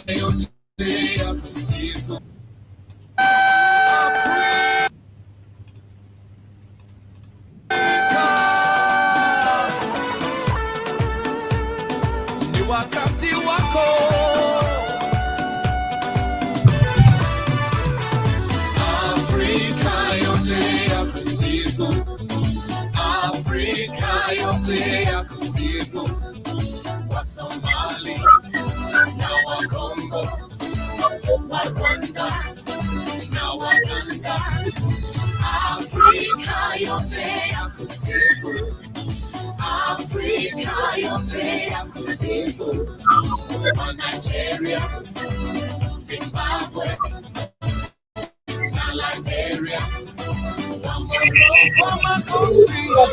Ni wakati wako. Afrika yote ya kusifu, Afrika yote ya kusifu, wa Somali na wa Kongo, wa Rwanda na wa Uganda. Afrika yote ya kusifu, Afrika yote ya kusifu, wa Nigeria, Zimbabwe na Liberia, wa Morocco, wa Makofi, wa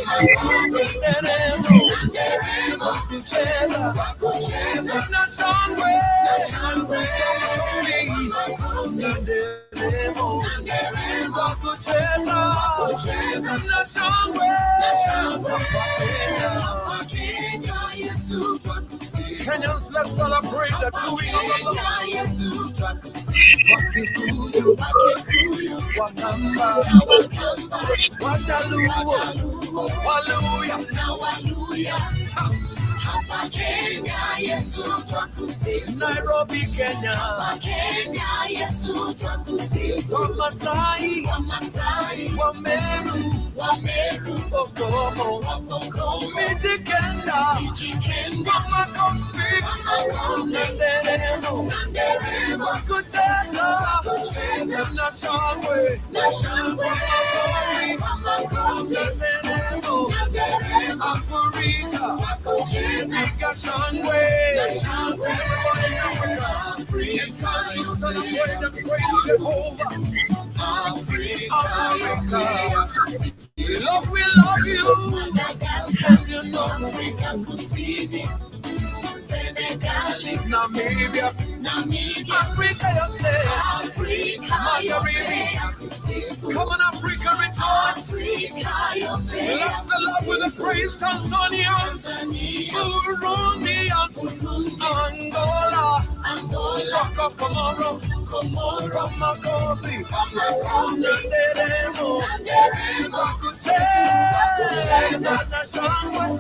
kucheza na shangwe, kucheza na shangwe. Kenyans, let's celebrate the doing of the Lord. Wakamba, Hallelujah. Hapa Kenya Yesu twakusifu, Nairobi Kenya, hapa Kenya Yesu twakusifu, Wamasai, Wameru, Okomo, Mijikenda, Wamakofi, Nanderemo, kucheza na shangwe, Wamakofi, Nanderemo, Afrika, Africa shangwe, it's time to celebrate and praise Jehovah. Africa, we love you. And you know Africa Kusini, Senegal, Namibia, Africa yote, Margarita, come on Africa, rejoice. Bless the Lord with the praise, Tanzanians, Burundians, Angola, Komoro, Makofi, Nanderemo, kucheza na shangwe,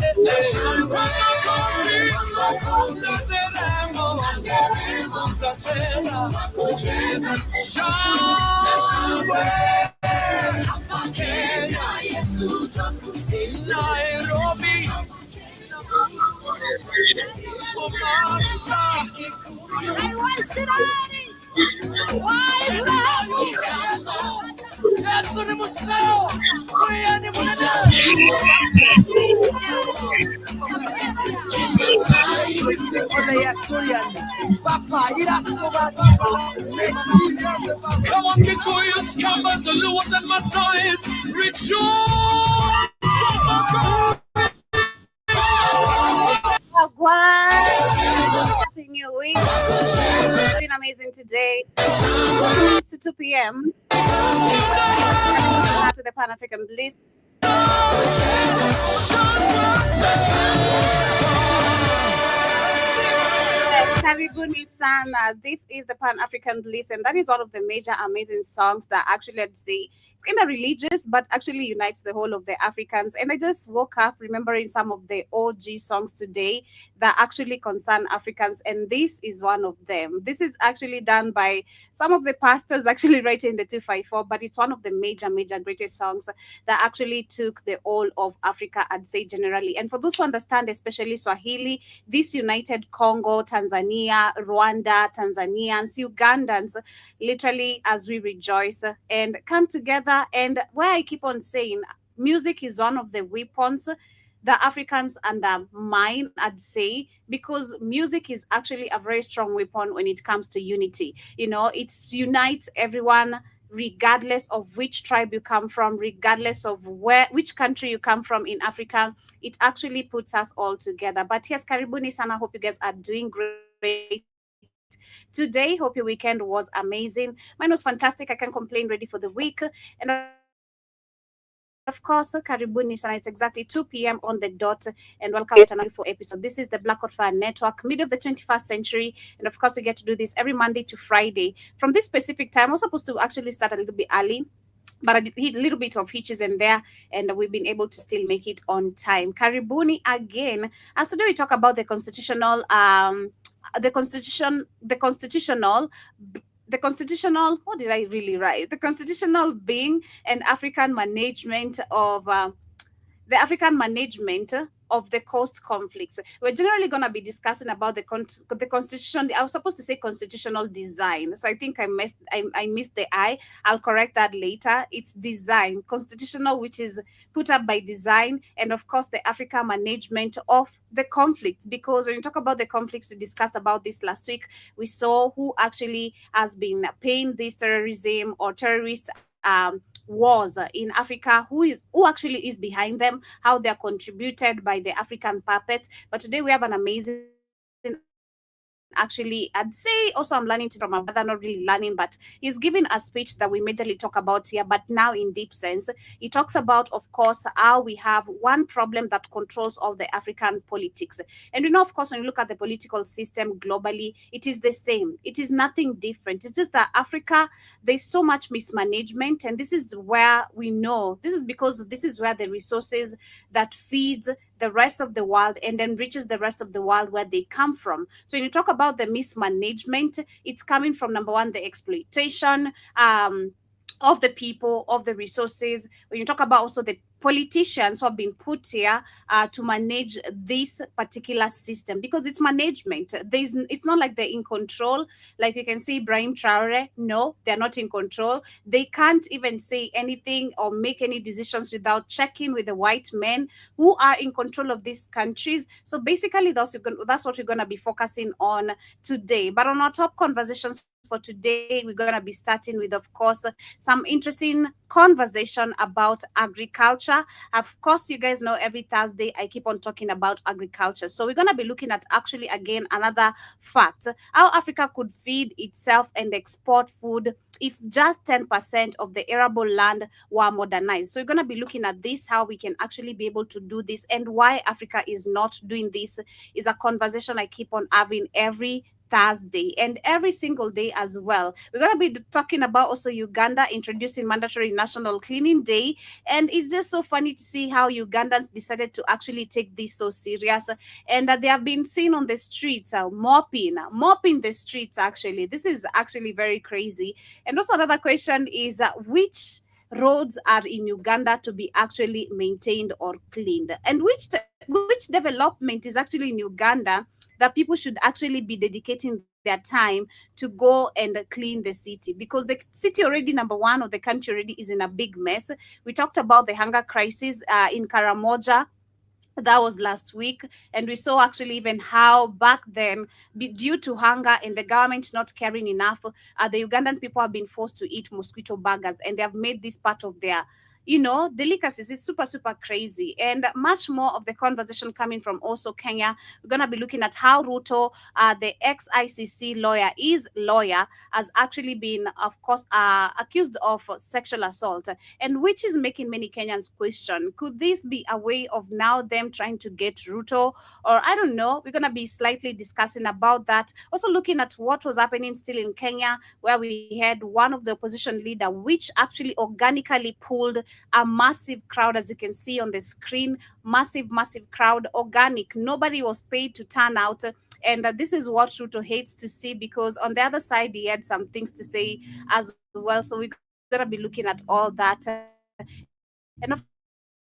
kucheza shangwe. Kenya Yesu twakusifu, Nairobi, Mombasa, Yesu ni museo, wewe ni come on, Victorious, Kambas, Luas, and Messiahs, rejoice! Happy New Week. It's been amazing today. It's 2 p.m. To the Pan African Bliss. Karibuni sana. This is the Pan African Bliss, and that is one of the major amazing songs that actually, let's say, it's kind of religious, but actually unites the whole of the Africans. And I just woke up remembering some of the OG songs today that actually concern Africans, and this is one of them. This is actually done by some of the pastors actually writing the 254, but it's one of the major greatest songs that actually took the whole of Africa, I'd say generally. And for those who understand, especially Swahili, this united Congo, Tanzania, Rwanda, Tanzanians, Ugandans, literally as we rejoice and come together. And where I keep on saying, music is one of the weapons the Africans undermine, I'd say, because music is actually a very strong weapon when it comes to unity. You know, it unites everyone regardless of which tribe you come from, regardless of which country you come from in Africa. It actually puts us all together. But yes, karibuni sana. Hope you guys are doing great today. Hope your weekend was amazing. Mine was fantastic. I can't complain. Ready for the week. And of course, karibuni sana. It's exactly 2 p.m. on the dot, and welcome to another beautiful episode. This is the Black Fire Network, mid of the 21st century, and of course, we get to do this every Monday to Friday. From this specific time, we're supposed to actually start a little bit early, but a little bit of hitches in there, and we've been able to still make it on time. Karibuni again. As today we talk about the constitutional, what did I really write? The constitutional being and African management of of the coast conflicts. We're generally going to be discussing about the constitution. I was supposed to say constitutional design, so I think I missed the I. I'll correct that later. It's design, constitutional, which is put up by design, and of course the Africa management of the conflicts. Because when you talk about the conflicts, we discussed about this last week. We saw who actually has been paying this terrorism or terrorist wars in Africa, who actually is behind them, how they're contributed by the African puppet. But today we have an amazing, actually, I'd say also I'm learning to from my brother, not really learning, but he's giving a speech that we majorly talk about here, but now in deep sense. He talks about, of course, how we have one problem that controls all the African politics. And of course, when you look at the political system globally, it is the same. It is nothing different. It's just that Africa, there's so much mismanagement, and this is where we know this is because this is where the resources that feeds the rest of the world and then reaches the rest of the world where they come from. So when you talk about the mismanagement, it's coming from number one, the exploitation of the people, of the resources. When you talk about also the politicians who have been put here to manage this particular system, because it's management. It's not like they're in control. Like you can see Ibrahim Traore, no, they're not in control. They can't even say anything or make any decisions without checking with the white men who are in control of these countries. So basically, that's what we're going to be focusing on today. But on our top conversations for today, we're going to be starting with, of course, some interesting conversation about agriculture. Of course, you guys know every Thursday I keep on talking about agriculture. So we're going to be looking at actually again another fact, how Africa could feed itself and export food if just 10% of the arable land were modernized. So we're going to be looking at this, how we can actually be able to do this, and why Africa is not doing this is a conversation I keep on having every Thursday and every single day as well. We're going to be talking about also Uganda introducing mandatory National Cleaning Day. And it's just so funny to see how Ugandans decided to actually take this so serious, and that they have been seen on the streets mopping the streets. Actually, this is actually very crazy. And also another question is which roads are in Uganda to be actually maintained or cleaned, and which development is actually in Uganda that people should actually be dedicating their time to go and clean the city, because the city already, number one, or the country already is in a big mess. We talked about the hunger crisis in Karamoja. That was last week, and we saw actually even how back then, due to hunger and the government not caring enough, the Ugandan people have been forced to eat mosquito burgers, and they have made this part of their delicacies. It's super crazy. And much more of the conversation coming from also Kenya. We're going to be looking at how Ruto, the ex-ICC lawyer, has actually been, of course, accused of sexual assault, and which is making many Kenyans question, could this be a way of now them trying to get Ruto? Or I don't know. We're going to be slightly discussing about that. Also looking at what was happening still in Kenya, where we had one of the opposition leader, which actually organically pulled a massive crowd, as you can see on the screen. Massive crowd, organic. Nobody was paid to turn out. And this is what Ruto hates to see, because on the other side, he had some things to say as well. So we're going to be looking at all that. And of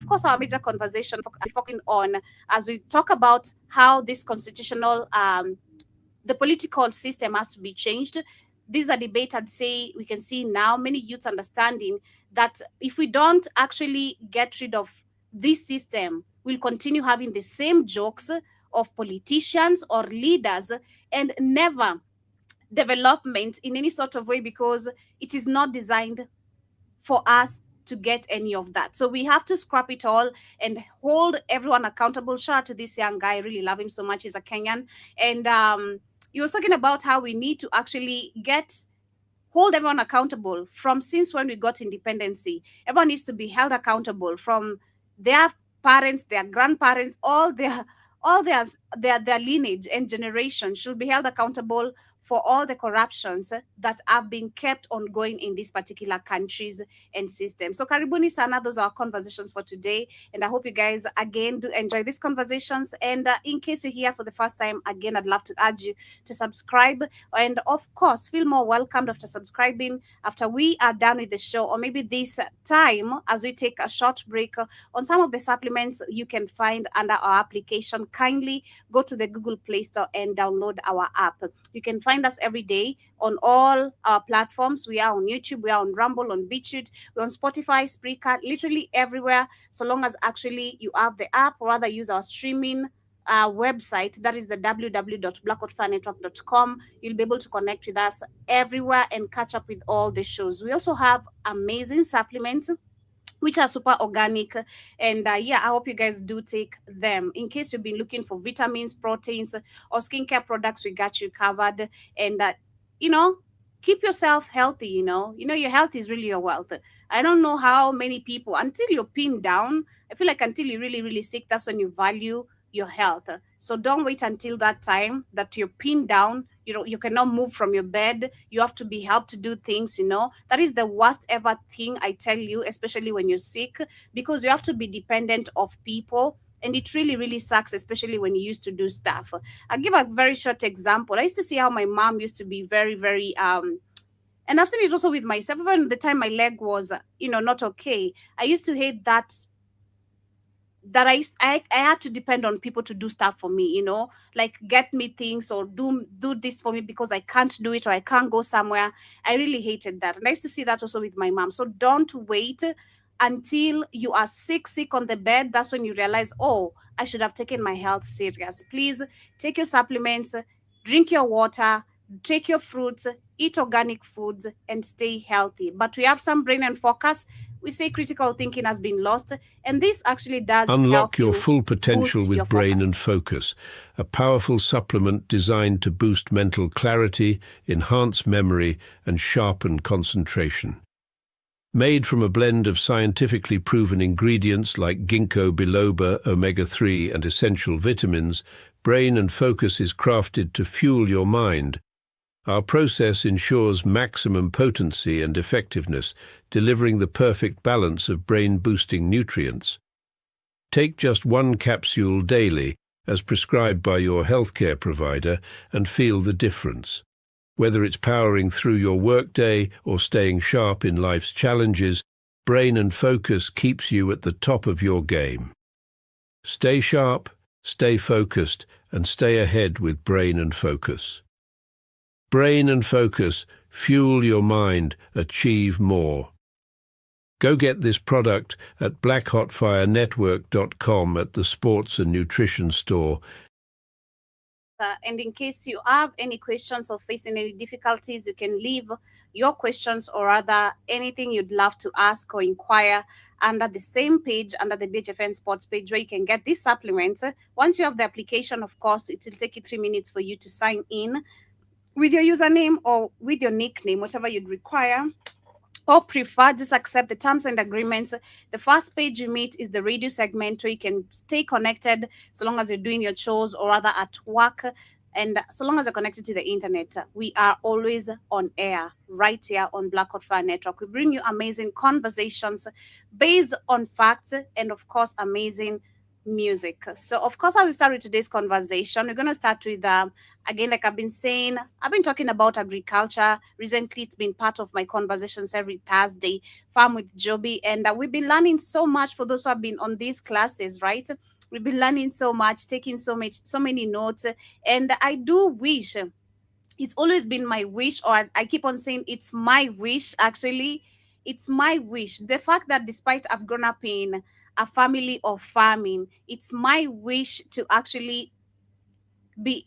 course, our major conversation focusing on, as we talk about how this constitutional the political system has to be changed. This is a debate, I'd say, we can see now many youths understanding that if we don't actually get rid of this system, we'll continue having the same jokes of politicians or leaders, and never development in any sort of way, because it is not designed for us to get any of that. So we have to scrap it all and hold everyone accountable. Shout out to this young guy. I really love him so much. He's a Kenyan. And he was talking about how we need to actually get hold everyone accountable from since when we got independency. Everyone needs to be held accountable from their parents, their grandparents, all their lineage and generation should be held accountable for all the corruptions that have been kept ongoing in these particular countries and systems. So karibuni sana, those are our conversations for today, and I hope you guys again do enjoy these conversations. And in case you're here for the first time, again, I'd love to urge you to subscribe, and of course feel more welcomed after subscribing after we are done with the show, or maybe this time as we take a short break on some of the supplements you can find under our application. Kindly go to the Google Play Store and download our app. You can find us every day on all our platforms. We are on YouTube, we are on Rumble, on BitChute, we're on Spotify, Spreaker, literally everywhere. So long as actually you have the app, or rather use our streaming website, that is the www.blackoutfirenetwork.com. You'll be able to connect with us everywhere and catch up with all the shows. We also have amazing supplements which are super organic, and yeah, I hope you guys do take them. In case you've been looking for vitamins, proteins, or skincare products, we got you covered. And you know keep yourself healthy. Your health is really your wealth. I don't know how many people, until you're pinned down, I feel like until you're really really sick, that's when you value your health. So don't wait until that time that you're pinned down, you cannot move from your bed, you have to be helped to do things. That is the worst ever thing, I tell you, especially when you're sick, because you have to be dependent of people, and it really really sucks, especially when you used to do stuff. I'll give a very short example. I used to see how my mom used to be very very and I've seen it also with myself. Even the time my leg was not okay, I used to hate that I had to depend on people to do stuff for me, like get me things or do this for me because I can't do it or I can't go somewhere. I really hated that. And I used to see that also with my mom. So don't wait until you are sick on the bed. That's when you realize, oh, I should have taken my health serious. Please take your supplements, drink your water, take your fruits, eat organic foods, and stay healthy. But we have some brain and focus. We say critical thinking has been lost, and this actually does Unlock help your you full potential boost with your Brain and focus. Focus, a powerful supplement designed to boost mental clarity, enhance memory, and sharpen concentration. Made from a blend of scientifically proven ingredients like ginkgo biloba, omega-3, and essential vitamins, Brain and Focus is crafted to fuel your mind. Our process ensures maximum potency and effectiveness, delivering the perfect balance of brain-boosting nutrients. Take just one capsule daily, as prescribed by your healthcare provider, and feel the difference. Whether it's powering through your workday or staying sharp in life's challenges, Brain and Focus keeps you at the top of your game. Stay sharp, stay focused, and stay ahead with Brain and Focus. Brain and Focus, fuel your mind, achieve more. Go get this product at blackhotfirenetwork.com at the Sports and Nutrition Store. And in case you have any questions or facing any difficulties, you can leave your questions or rather anything you'd love to ask or inquire under the same page, under the BHFN Sports page, where you can get these supplements. Once you have the application, of course, it will take you 3 minutes for you to sign in with your username or with your nickname, whatever you'd require or prefer. Just accept the terms and agreements. The first page you meet is the radio segment, where you can stay connected so long as you're doing your chores or rather at work. And so long as you're connected to the internet, we are always on air right here on Black Hot Fire Network. We bring you amazing conversations based on facts and, of course, amazing music. So, of course, I will start with today's conversation. We're going to start with, again, like I've been saying, I've been talking about agriculture. Recently, it's been part of my conversations every Thursday, Farm with Joby. And we've been learning so much for those who have been on these classes, right? We've been learning so much, taking so many notes. And I do wish, it's always been my wish, or I keep on saying it's my wish, actually. It's my wish. The fact that despite I've grown up in a family of farming, it's my wish to actually be,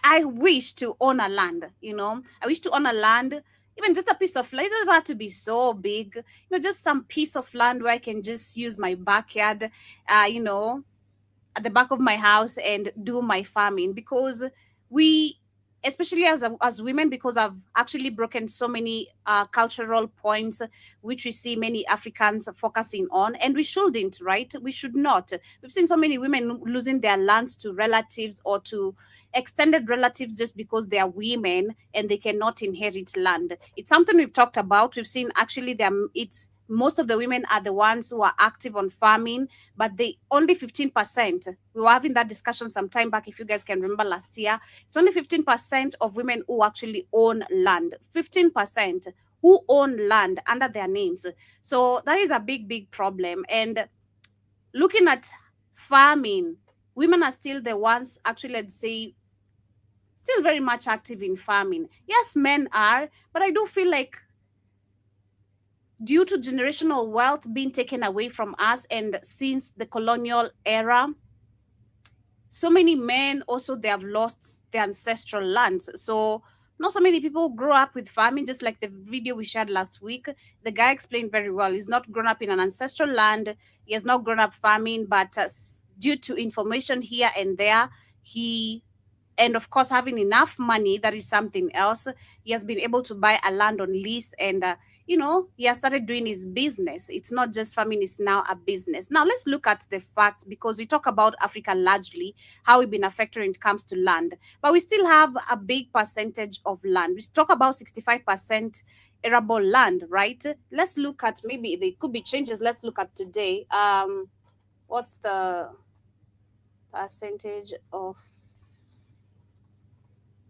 I wish to own a land, I wish to own a land, even just a piece of land. It doesn't have to be so big, just some piece of land where I can just use my backyard, at the back of my house and do my farming, because we especially as women, because I've actually broken so many cultural points which we see many Africans focusing on, and we shouldn't, right? We should not. We've seen so many women losing their lands to relatives or to extended relatives just because they are women and they cannot inherit land. It's something we've talked about. We've seen actually them. It's most of the women are the ones who are active on farming, but they only 15%. We were having that discussion some time back, if you guys can remember last year. It's only 15% of women who actually own land. 15% who own land under their names. So that is a big, big problem. And looking at farming, women are still the ones actually, let's say, still very much active in farming. Yes, men are, but I do feel like due to generational wealth being taken away from us, and since the colonial era, so many men also, they have lost their ancestral lands. So not so many people grow up with farming, just like the video we shared last week. The guy explained very well. He's not grown up in an ancestral land. He has not grown up farming, but due to information here and there, he, and of course having enough money, that is something else. He has been able to buy a land on lease, and he has started doing his business. It's not just farming, it's now a business. Now let's look at the facts, because we talk about Africa largely, how we've been affected when it comes to land, but we still have a big percentage of land. We talk about 65% arable land, right? Let's look at, maybe there could be changes. Let's look at today. What's the percentage of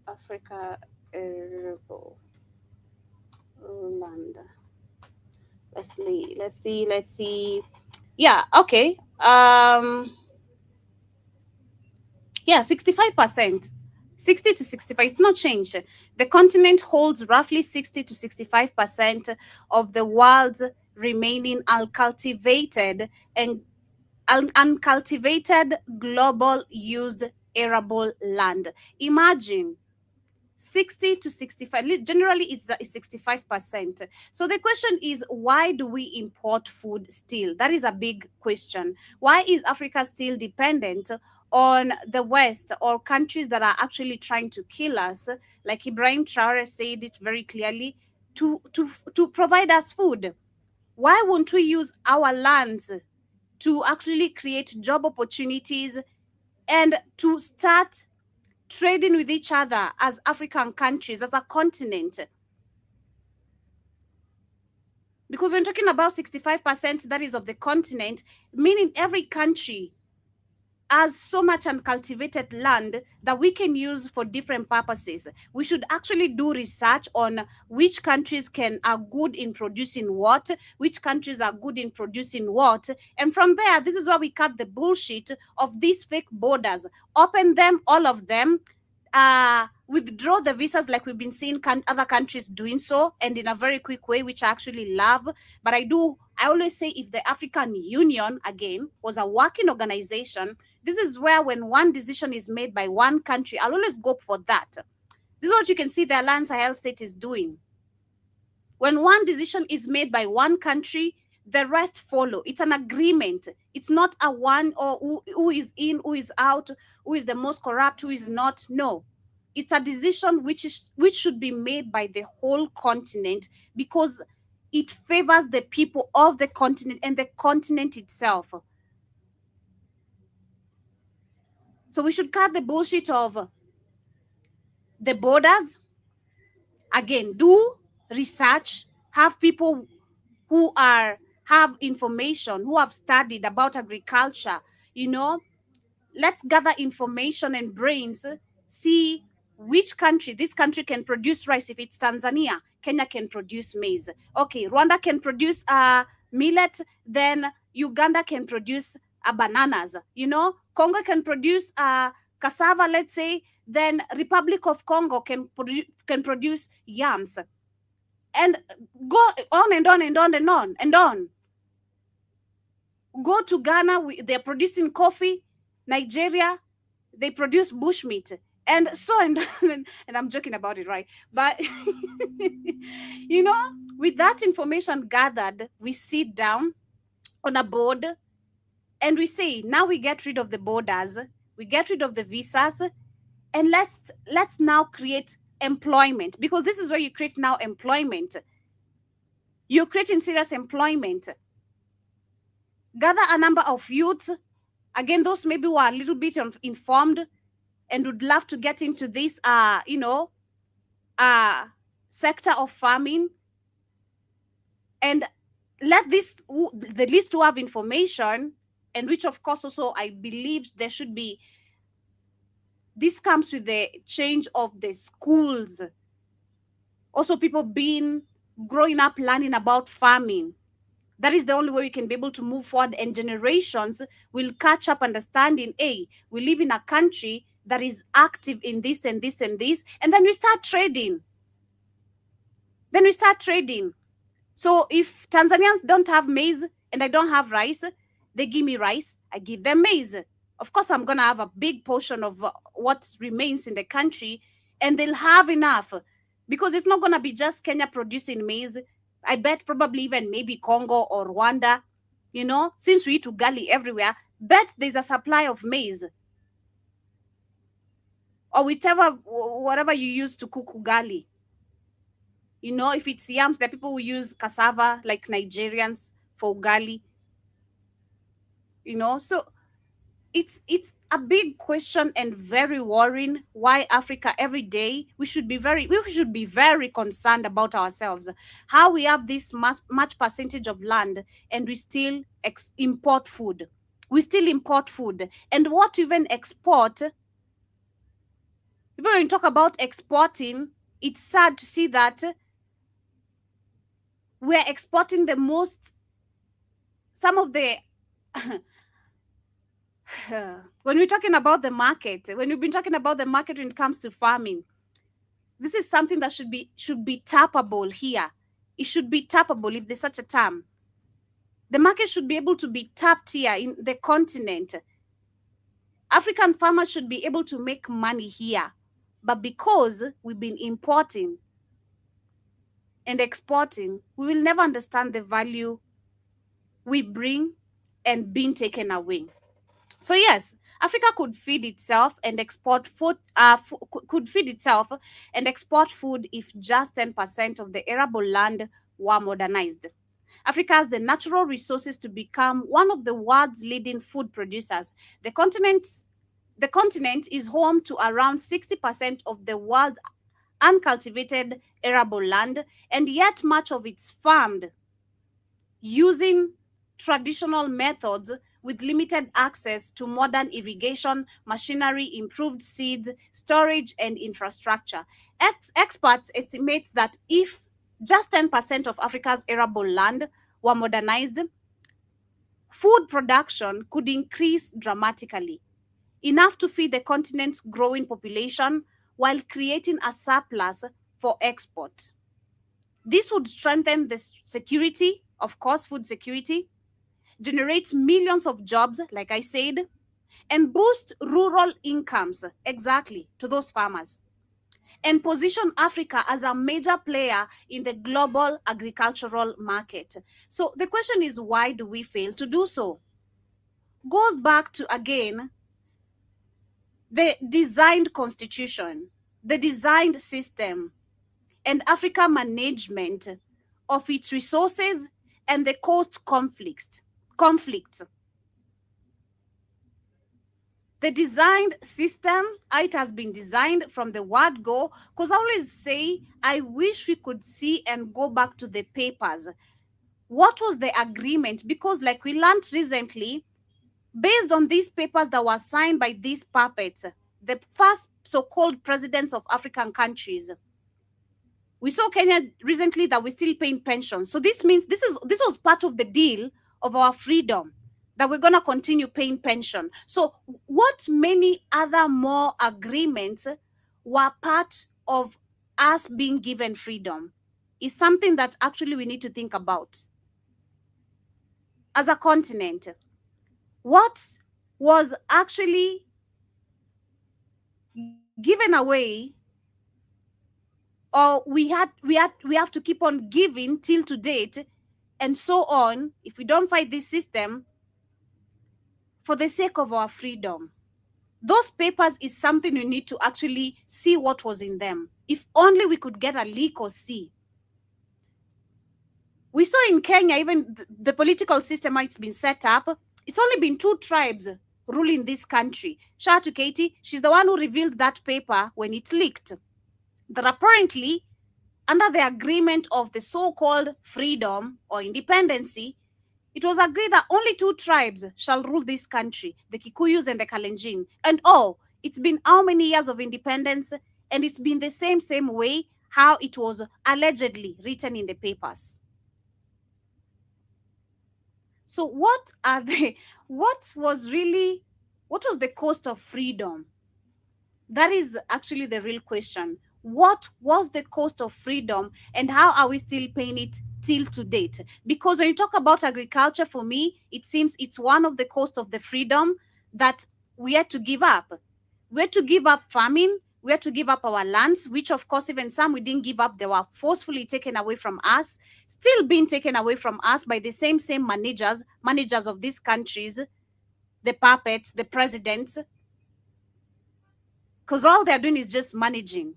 Africa arable land? Let's see. Yeah, okay. Yeah, 65%. 60 to 65, it's not changed. The continent holds roughly 60 to 65% of the world's remaining uncultivated and uncultivated global used arable land. Imagine 60 to 65, generally it's 65%. So the question is, why do we import food still? That is a big question. Why is Africa still dependent on the West, or countries that are actually trying to kill us, like Ibrahim Traore said it very clearly, to provide us food? Why won't we use our lands to actually create job opportunities and to start trading with each other as African countries, as a continent? Because when talking about 65%, that is of the continent, meaning every country has so much uncultivated land that we can use for different purposes. We should actually do research on which countries are good in producing what, which countries are good in producing what. And from there, this is where we cut the bullshit of these fake borders, open them, all of them, withdraw the visas like we've been seeing other countries doing so, and in a very quick way, which I actually love. But I always say, if the African Union, again, was a working organization, this is where, when one decision is made by one country, I'll always go for that. This is what you can see the Alliance Sahel state is doing. When one decision is made by one country, the rest follow. It's an agreement. It's not a one, or who is in, who is out, who is the most corrupt, who is not. No, it's a decision which should be made by the whole continent, because it favors the people of the continent and the continent itself. So we should cut the bullshit of the borders. Again, do research, have people who have information, who have studied about agriculture. Let's gather information and brains, see which country, this country can produce rice. If it's Tanzania, Kenya can produce maize. Okay, Rwanda can produce millet, then Uganda can produce bananas. Congo can produce cassava, let's say, then Republic of Congo can produce yams, and go on and on and on and on and on. Go to Ghana, they're producing coffee. Nigeria, they produce bushmeat, and so and I'm joking about it, right? But with that information gathered, we sit down on a board and we say, now we get rid of the borders, we get rid of the visas, And let's now create employment, because this is where you create now employment. You're creating serious employment. Gather a number of youths, again, those maybe who are a little bit informed and would love to get into this sector of farming, and let the least who have information, and which of course also I believe there should be, this comes with the change of the schools, also people growing up learning about farming. That is the only way we can be able to move forward, and generations will catch up understanding, hey, we live in a country that is active in this and this and this, and then we start trading. So if Tanzanians don't have maize and I don't have rice, they give me rice, I give them maize. Of course, I'm going to have a big portion of what remains in the country, and they'll have enough, because it's not going to be just Kenya producing maize. I bet probably even maybe Congo or Rwanda, since we eat ugali everywhere, bet there's a supply of maize. Or whatever you use to cook ugali. If it's yams, there are people who use cassava, like Nigerians, for ugali. So it's a big question and very worrying, why Africa every day we should be very concerned about ourselves, how we have this much percentage of land and we still import food. And what even export, even when you talk about exporting, it's sad to see that we're exporting some of the when we're talking about the market, when we've been talking about the market when it comes to farming, this is something that should be tappable here. It should be tappable, if there's such a term. The market should be able to be tapped here in the continent. African farmers should be able to make money here. But because we've been importing and exporting, we will never understand the value we bring and being taken away. So yes, Africa could feed itself and export food. Could feed itself and export food if just 10% of the arable land were modernized. Africa has the natural resources to become one of the world's leading food producers. The continent is home to around 60% of the world's uncultivated arable land, and yet much of it's farmed using traditional methods with limited access to modern irrigation, machinery, improved seeds, storage, and infrastructure. Experts estimate that if just 10% of Africa's arable land were modernized, food production could increase dramatically, enough to feed the continent's growing population while creating a surplus for export. This would strengthen the security, of course, food security, generate millions of jobs, like I said, and boost rural incomes, exactly, to those farmers, and position Africa as a major player in the global agricultural market. So the question is, why do we fail to do so? Goes back to, again, the designed constitution, the designed system, and Africa management of its resources and the coast conflicts. The designed system, it has been designed from the word go, because I always say, I wish we could see and go back to the papers. What was the agreement? Because like we learned recently, based on these papers that were signed by these puppets, the first so-called presidents of African countries, we saw Kenya recently that we're still paying pensions. So this means this was part of the deal of our freedom, that we're going to continue paying pension. So what many other more agreements were part of us being given freedom is something that actually we need to think about. As a continent, what was actually given away, or we have to keep on giving till to date, and so on, if we don't fight this system for the sake of our freedom. Those papers is something you need to actually see what was in them. If only we could get a leak or see. We saw in Kenya, even the political system, how it's been set up. It's only been 2 tribes ruling this country. Shout out to Katie. She's the one who revealed that paper when it leaked. That apparently, under the agreement of the so-called freedom or independency, it was agreed that only 2 tribes shall rule this country, the Kikuyus and the Kalenjin. And it's been how many years of independence? And it's been the same way how it was allegedly written in the papers. So what was the cost of freedom? That is actually the real question. What was the cost of freedom, and how are we still paying it till to date? Because when you talk about agriculture, for me, it seems it's one of the cost of the freedom that we had to give up. We had to give up farming. We had to give up our lands, which of course, even some we didn't give up. They were forcefully taken away from us, still being taken away from us by the same managers of these countries, the puppets, the presidents, because all they're doing is just managing.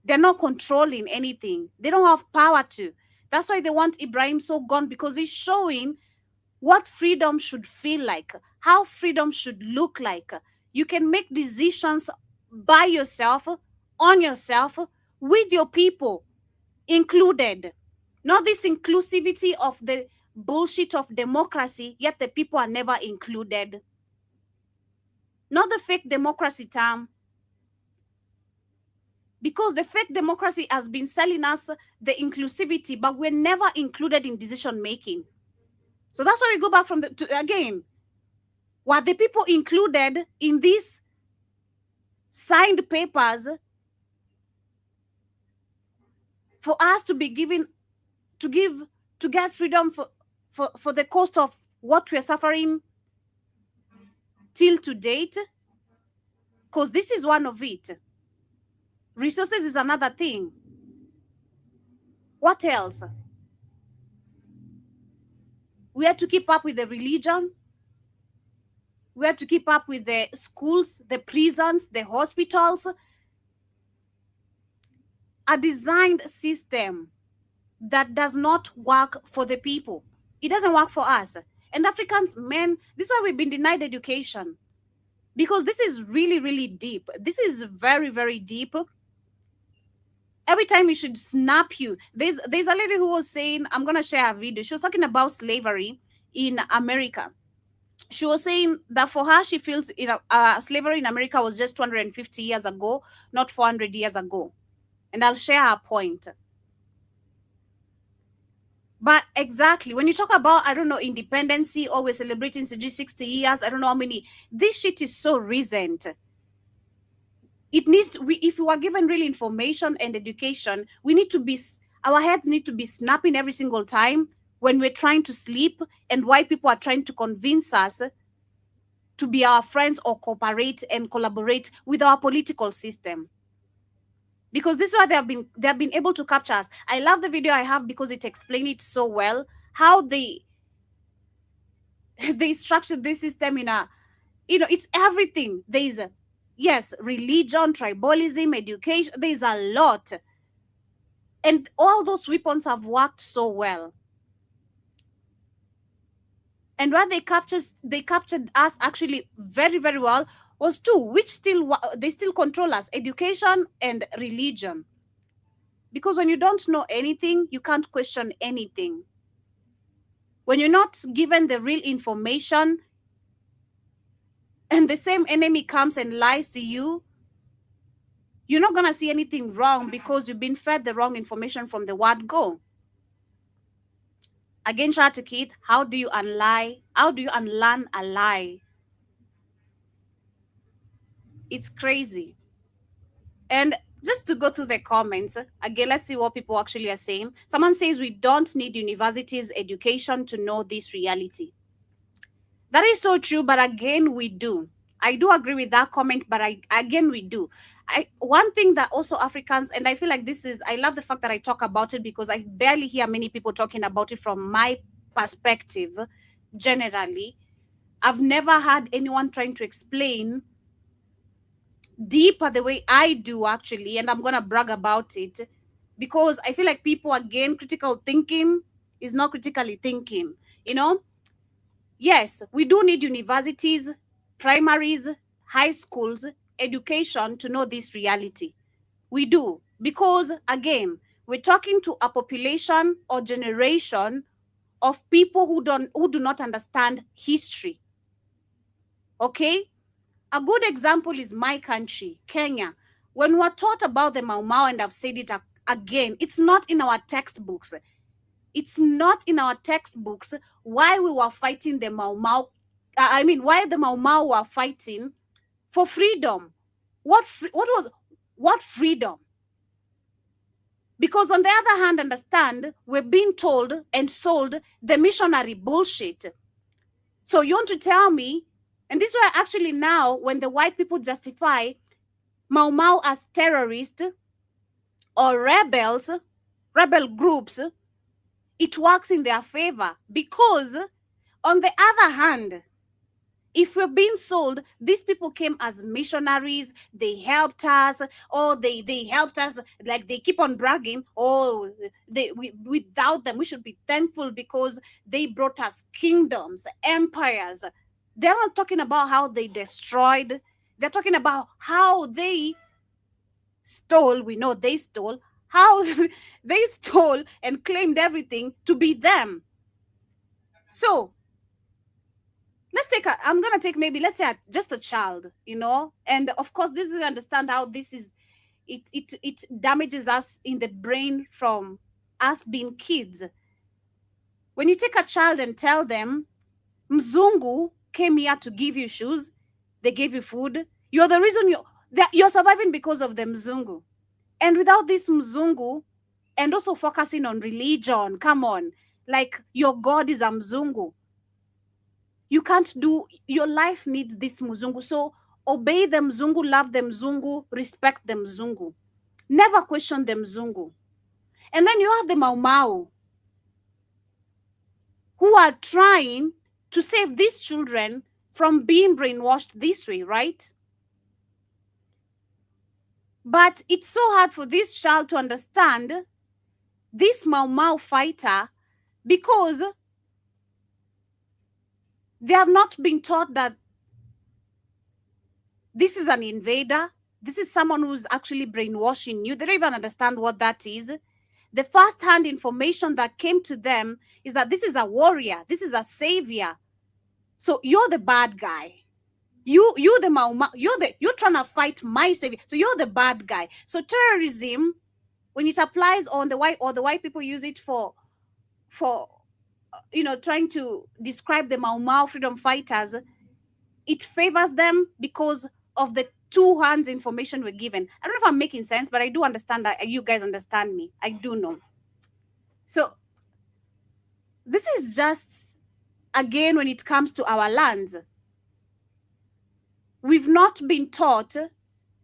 They're not controlling anything. They don't have power to. That's why they want Ibrahim so gone, because he's showing what freedom should feel like, how freedom should look like. You can make decisions by yourself, on yourself, with your people included. Not this inclusivity of the bullshit of democracy, yet the people are never included. Not the fake democracy term. Because the fake democracy has been selling us the inclusivity, but we're never included in decision making. So that's why we go back again. Were the people included in these signed papers for us to be given, to get freedom for the cost of what we're suffering till to date? Because this is one of it. Resources is another thing. What else? We had to keep up with the religion. We had to keep up with the schools, the prisons, the hospitals. A designed system that does not work for the people. It doesn't work for us. And Africans, men, this is why we've been denied education. Because this is really, really deep. This is very, very deep. Every time you should snap you. There's a lady who was saying, I'm going to share a video. She was talking about slavery in America. She was saying that for her, she feels slavery in America was just 250 years ago, not 400 years ago. And I'll share her point. But exactly, when you talk about, I don't know, independency, or we're celebrating 60 years, I don't know how many, this shit is so recent. It needs to, if you are given real information and education, we need to be, our heads need to be snapping every single time when we're trying to sleep, and why people are trying to convince us to be our friends or cooperate and collaborate with our political system. Because this is why they have been able to capture us. I love the video I have because it explains it so well, how they structured this system in a, it's everything. There's yes, religion, tribalism, education, there's a lot. And all those weapons have worked so well. And where they captured us actually very, very well was 2, which they still control us: education and religion. Because when you don't know anything, you can't question anything. When you're not given the real information, and the same enemy comes and lies to you, you're not going to see anything wrong, because you've been fed the wrong information from the word go. Again, shout out to Keith. How do you unlie? How do you unlearn a lie? It's crazy. And just to go through the comments, again, let's see what people actually are saying. Someone says we don't need universities education to know this reality. That is so true, but again, we do. I do agree with that comment, but again, we do. One thing that also Africans, and I feel like I love the fact that I talk about it, because I barely hear many people talking about it from my perspective. Generally, I've never had anyone trying to explain deeper the way I do, actually, and I'm gonna brag about it, because I feel like people, again, critical thinking is not critically thinking. You know, yes, we do need universities, primaries, high schools, education to know this reality. We do, because again, we're talking to a population or generation of people who do not understand history. Okay? A good example is my country, Kenya. When we're taught about the Mau Mau, and I've said it again, it's not in our textbooks. It's not in our textbooks why we were fighting the Mau Mau. Why the Mau Mau were fighting for freedom. What freedom? Because on the other hand, understand, we're being told and sold the missionary bullshit. So you want to tell me, and this is why actually now when the white people justify Mau Mau as terrorists or rebel groups, it works in their favor. Because on the other hand, if we're being sold, these people came as missionaries, they helped us, or they helped us, like they keep on bragging, oh, without them, we should be thankful because they brought us kingdoms, empires. They're not talking about how they destroyed, they're talking about how they stole. We know they stole, how they stole and claimed everything to be them. So I'm gonna take, maybe, let's say, just a child, and of course this is, understand how this is, it damages us in the brain from us being kids. When you take a child and tell them mzungu came here to give you shoes, they gave you food, you're the reason you're surviving because of the mzungu. And without this mzungu, and also focusing on religion, come on, like your God is a mzungu, you can't do, your life needs this mzungu. So obey the mzungu, love the mzungu, respect the mzungu, never question the mzungu. And then you have the Mau Mau who are trying to save these children from being brainwashed this way, right? But it's so hard for this child to understand this Mau Mau fighter, because they have not been taught that this is an invader. This is someone who's actually brainwashing you. They don't even understand what that is. The first-hand information that came to them is that this is a warrior. This is a savior. So you're the bad guy. You're the Mau Mau. You're trying to fight my savior. So you're the bad guy. So terrorism, when it applies on the white people use it for trying to describe the Mau Mau freedom fighters, it favors them because of the two hands information we're given. I don't know if I'm making sense, but I do understand that you guys understand me. I do know. So this is just, again, when it comes to our lands, we've not been taught,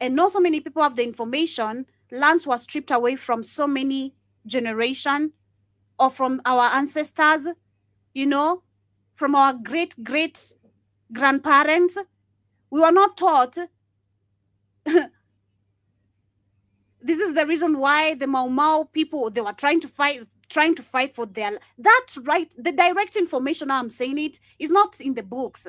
and not so many people have the information. Lands were stripped away from so many generations, or from our ancestors, from our great grandparents. We were not taught. This is the reason why the Mau Mau people, they were trying to fight for their, that's right. The direct information, how I'm saying it, is not in the books.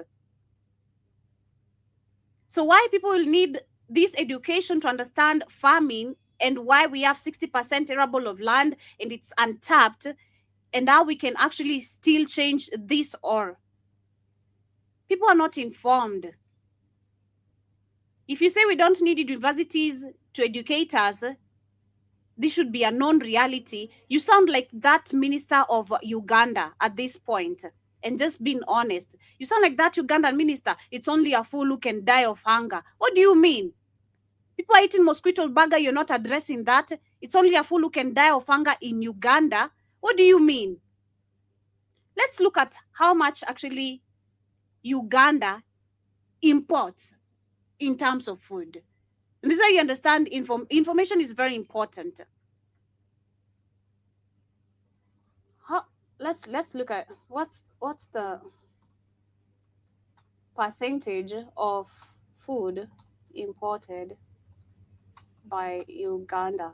So why people need this education to understand farming, and why we have 60% arable of land and it's untapped, and how we can actually still change this, or people are not informed. If you say we don't need universities to educate us, this should be a known reality. You sound like that minister of Uganda at this point. And just being honest, you sound like that Ugandan minister. It's only a fool who can die of hunger. What do you mean? People are eating mosquito burger, you're not addressing that. It's only a fool who can die of hunger in Uganda. What do you mean? Let's look at how much actually Uganda imports in terms of food. And this is why you understand information is very important. Let's look at what's the percentage of food imported by Uganda.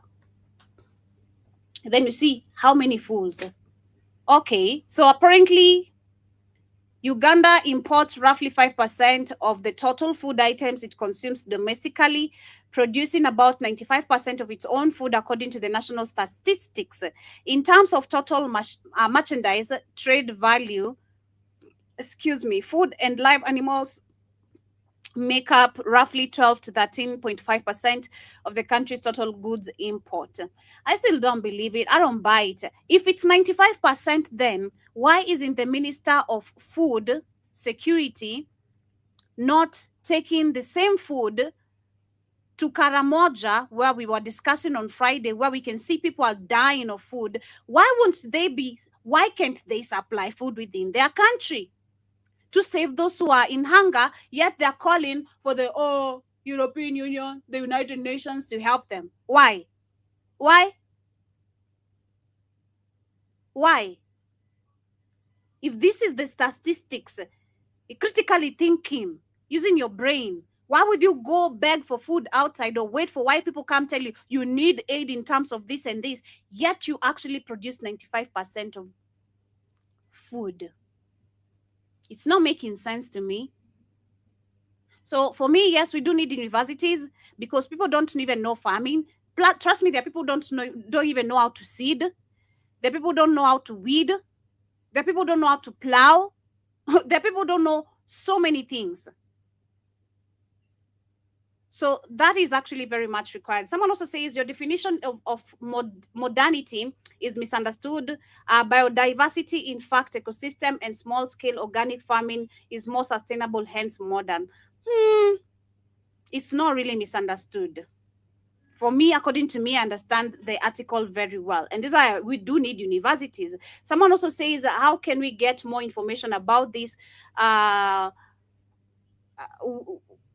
Then you see how many fools. Okay, so apparently Uganda imports roughly 5% of the total food items it consumes domestically, producing about 95% of its own food, according to the national statistics. In terms of total merchandise trade value, food and live animals make up roughly 12 to 13.5% of the country's total goods import. I still don't believe it. I don't buy it. If it's 95%, then why isn't the Minister of Food Security not taking the same food to Karamoja, where we were discussing on Friday, where we can see people are dying of food? Why can't they supply food within their country to save those who are in hunger, yet they're calling for the European Union, the United Nations to help them? Why? Why? Why? If this is the statistics, critically thinking, using your brain, why would you go beg for food outside or wait for white people come tell you you need aid in terms of this and this, yet you actually produce 95% of food? It's not making sense to me. So for me, yes, we do need universities because people don't even know farming. Trust me, there are people don't even know how to seed. There are people don't know how to weed. There are people don't know how to plow. There are people don't know so many things. So that is actually very much required. Someone also says your definition of modernity is misunderstood. Biodiversity, in fact, ecosystem and small-scale organic farming is more sustainable, hence modern. It's not really misunderstood. For me, according to me, I understand the article very well. And this is why we do need universities. Someone also says, how can we get more information about this?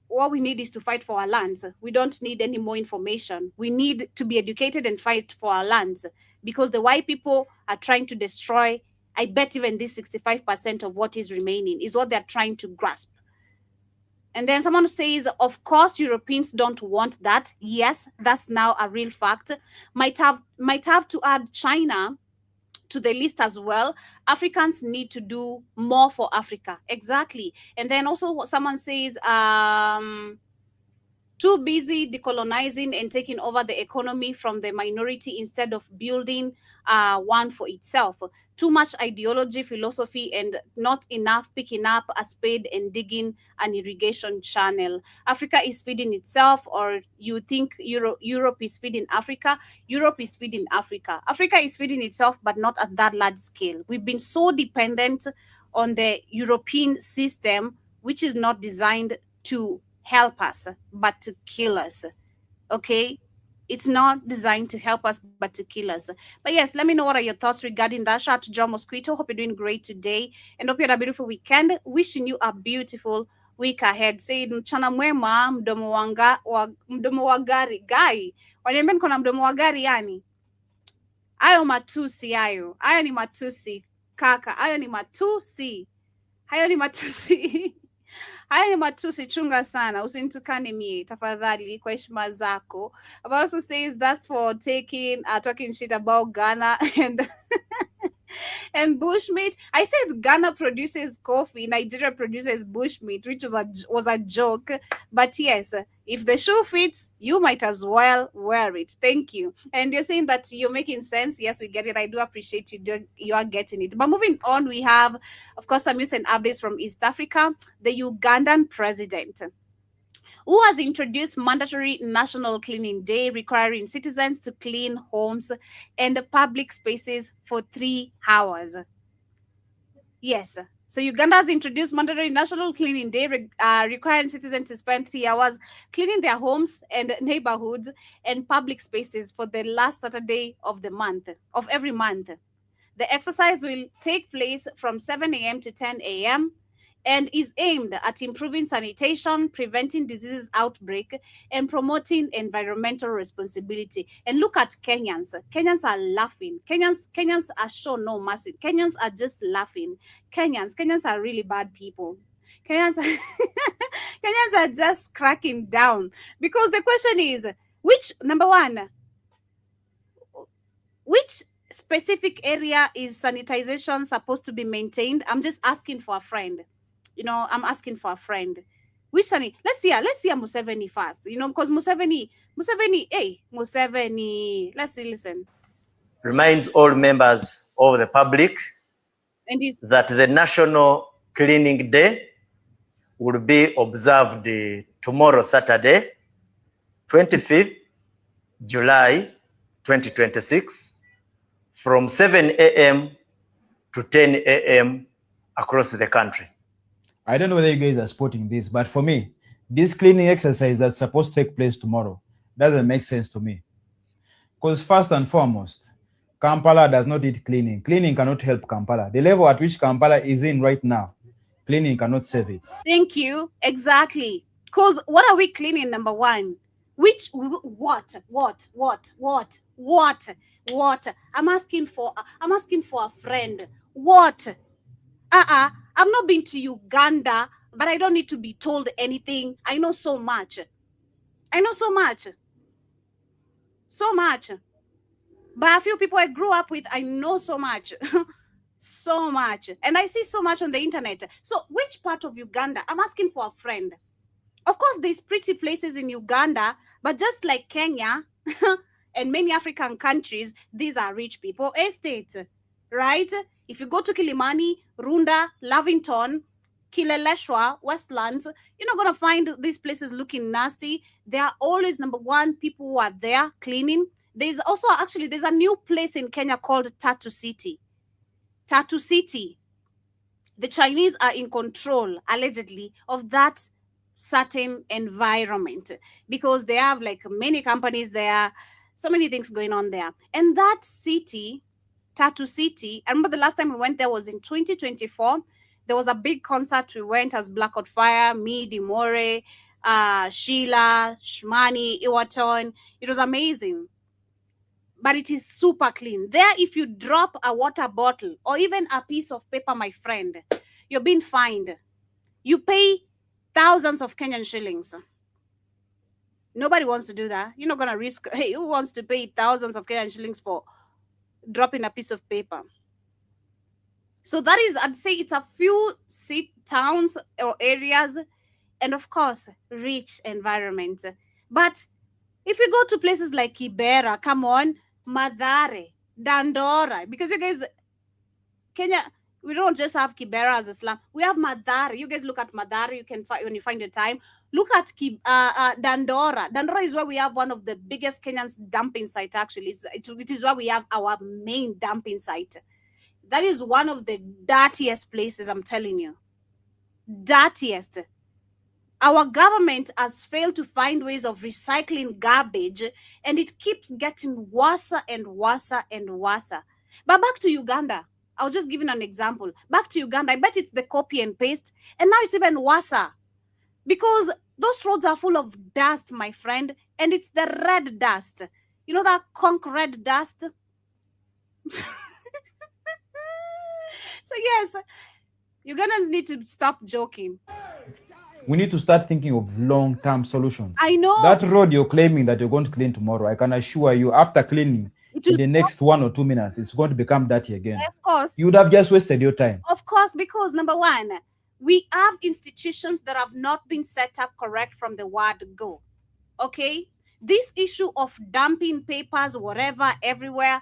What we need is to fight for our lands. We don't need any more information. We need to be educated and fight for our lands, because the white people are trying to destroy, I bet even this 65% of what is remaining is what they're trying to grasp. And then someone says, of course, Europeans don't want that. Yes, that's now a real fact. Might have to add China to the list as well. Africans need to do more for Africa. Exactly. And then also someone says, too busy decolonizing and taking over the economy from the minority instead of building one for itself. Too much ideology, philosophy, and not enough picking up a spade and digging an irrigation channel. Africa is feeding itself, or you think Europe is feeding Africa? Europe is feeding Africa. Africa is feeding itself, but not at that large scale. We've been so dependent on the European system, which is not designed to help us, but to kill us. Okay? It's not designed to help us, but to kill us. But yes, let me know what are your thoughts regarding that. Shout out to John Mosquito. Hope you're doing great today. And hope you had a beautiful weekend. Wishing you a beautiful week ahead. Say mchana mwema, mdomo wa gari. Guy, waniambia niko na mdomo wa gari yani? Hayo matusi hayo. Hayo ni matusi. Kaka, hayo ni matusi. Hayo ni matusi. Haya ni matusi, chunga sana, usinitukane mie tafadhali kwa heshima zako. But also says that's for talking shit about Ghana and and bushmeat. I said Ghana produces coffee, Nigeria produces bushmeat, which was a joke. But yes, if the shoe fits, you might as well wear it. Thank you. And you're saying that you're making sense. Yes, we get it. I do appreciate you are getting it. But moving on, we have, of course, some news and updates from East Africa. The Ugandan president, who has introduced mandatory National Cleaning Day, requiring citizens to clean homes and public spaces for 3 hours. Yes. So Uganda has introduced mandatory National Cleaning Day, requiring citizens to spend 3 hours cleaning their homes and neighborhoods and public spaces for the last Saturday of every month. The exercise will take place from 7 a.m. to 10 a.m. and is aimed at improving sanitation, preventing disease outbreak, and promoting environmental responsibility. And look at Kenyans. Kenyans are laughing. Kenyans are shown no mercy. Kenyans are just laughing. Kenyans are really bad people. Kenyans are just cracking down, because the question is, Which, number one, which specific area is sanitization supposed to be maintained? I'm just asking for a friend. I'm asking for a friend. Which let's hear Museveni first. Because Museveni, let's see, listen. Reminds all members of the public And he's that the National Cleaning Day will be observed tomorrow, Saturday, 25th July 2026, from 7 a.m. to 10 a.m. across the country. I don't know whether you guys are supporting this, but for me, this cleaning exercise that's supposed to take place tomorrow doesn't make sense to me. Because first and foremost, Kampala does not need cleaning. Cleaning cannot help Kampala. The level at which Kampala is in right now, cleaning cannot save it. Thank you. Exactly. Because what are we cleaning, number one? What? I'm asking for a friend. What? I've not been to Uganda, but I don't need to be told anything. I know so much. So much. But a few people I grew up with, I know so much. So much. And I see so much on the internet. So which part of Uganda? I'm asking for a friend. Of course, there's pretty places in Uganda, but just like Kenya and many African countries, these are rich people estates, right? If you go to Kilimani, Runda, Lavington, Kileleshwa, Westlands, you're not going to find these places looking nasty. There are always, number one, people who are there cleaning. There's also, actually, there's a new place in Kenya called Tattoo City. Tattoo City. The Chinese are in control, allegedly, of that certain environment because they have like many companies there, so many things going on there. And that city, Tattoo City, I remember the last time we went there was in 2024. There was a big concert. We went as Blackout Fire, me, Dimore, Sheila, Shmani, Iwaton. It was amazing. But it is super clean. There, if you drop a water bottle or even a piece of paper, my friend, you're being fined. You pay thousands of Kenyan shillings. Nobody wants to do that. You're not going to risk. Hey, who wants to pay thousands of Kenyan shillings for dropping a piece of paper? So that is, I'd say it's a few towns or areas, and of course, rich environments. But if you go to places like Kibera, come on, Madare, Dandora, because you guys, Kenya, we don't just have Kibera as a slum. We have Madare. You guys look at Madare. You can find when you find the time. Look at Dandora. Dandora is where we have one of the biggest Kenyan's dumping site. Actually, it is where we have our main dumping site. That is one of the dirtiest places. I'm telling you, dirtiest. Our government has failed to find ways of recycling garbage, and it keeps getting worse and worse and worse. But back to Uganda. I was just giving an example. Back to Uganda, I bet it's the copy and paste. And now it's even worse because those roads are full of dust, my friend. And it's the red dust. You know that conch red dust? So yes, Ugandans need to stop joking. We need to start thinking of long-term solutions. I know. That road you're claiming that you're going to clean tomorrow, I can assure you, after cleaning, in the next 1 or 2 minutes, it's going to become dirty again. Of course. You would have just wasted your time. Of course, because number one, we have institutions that have not been set up correct from the word go. Okay? This issue of dumping papers, whatever, everywhere,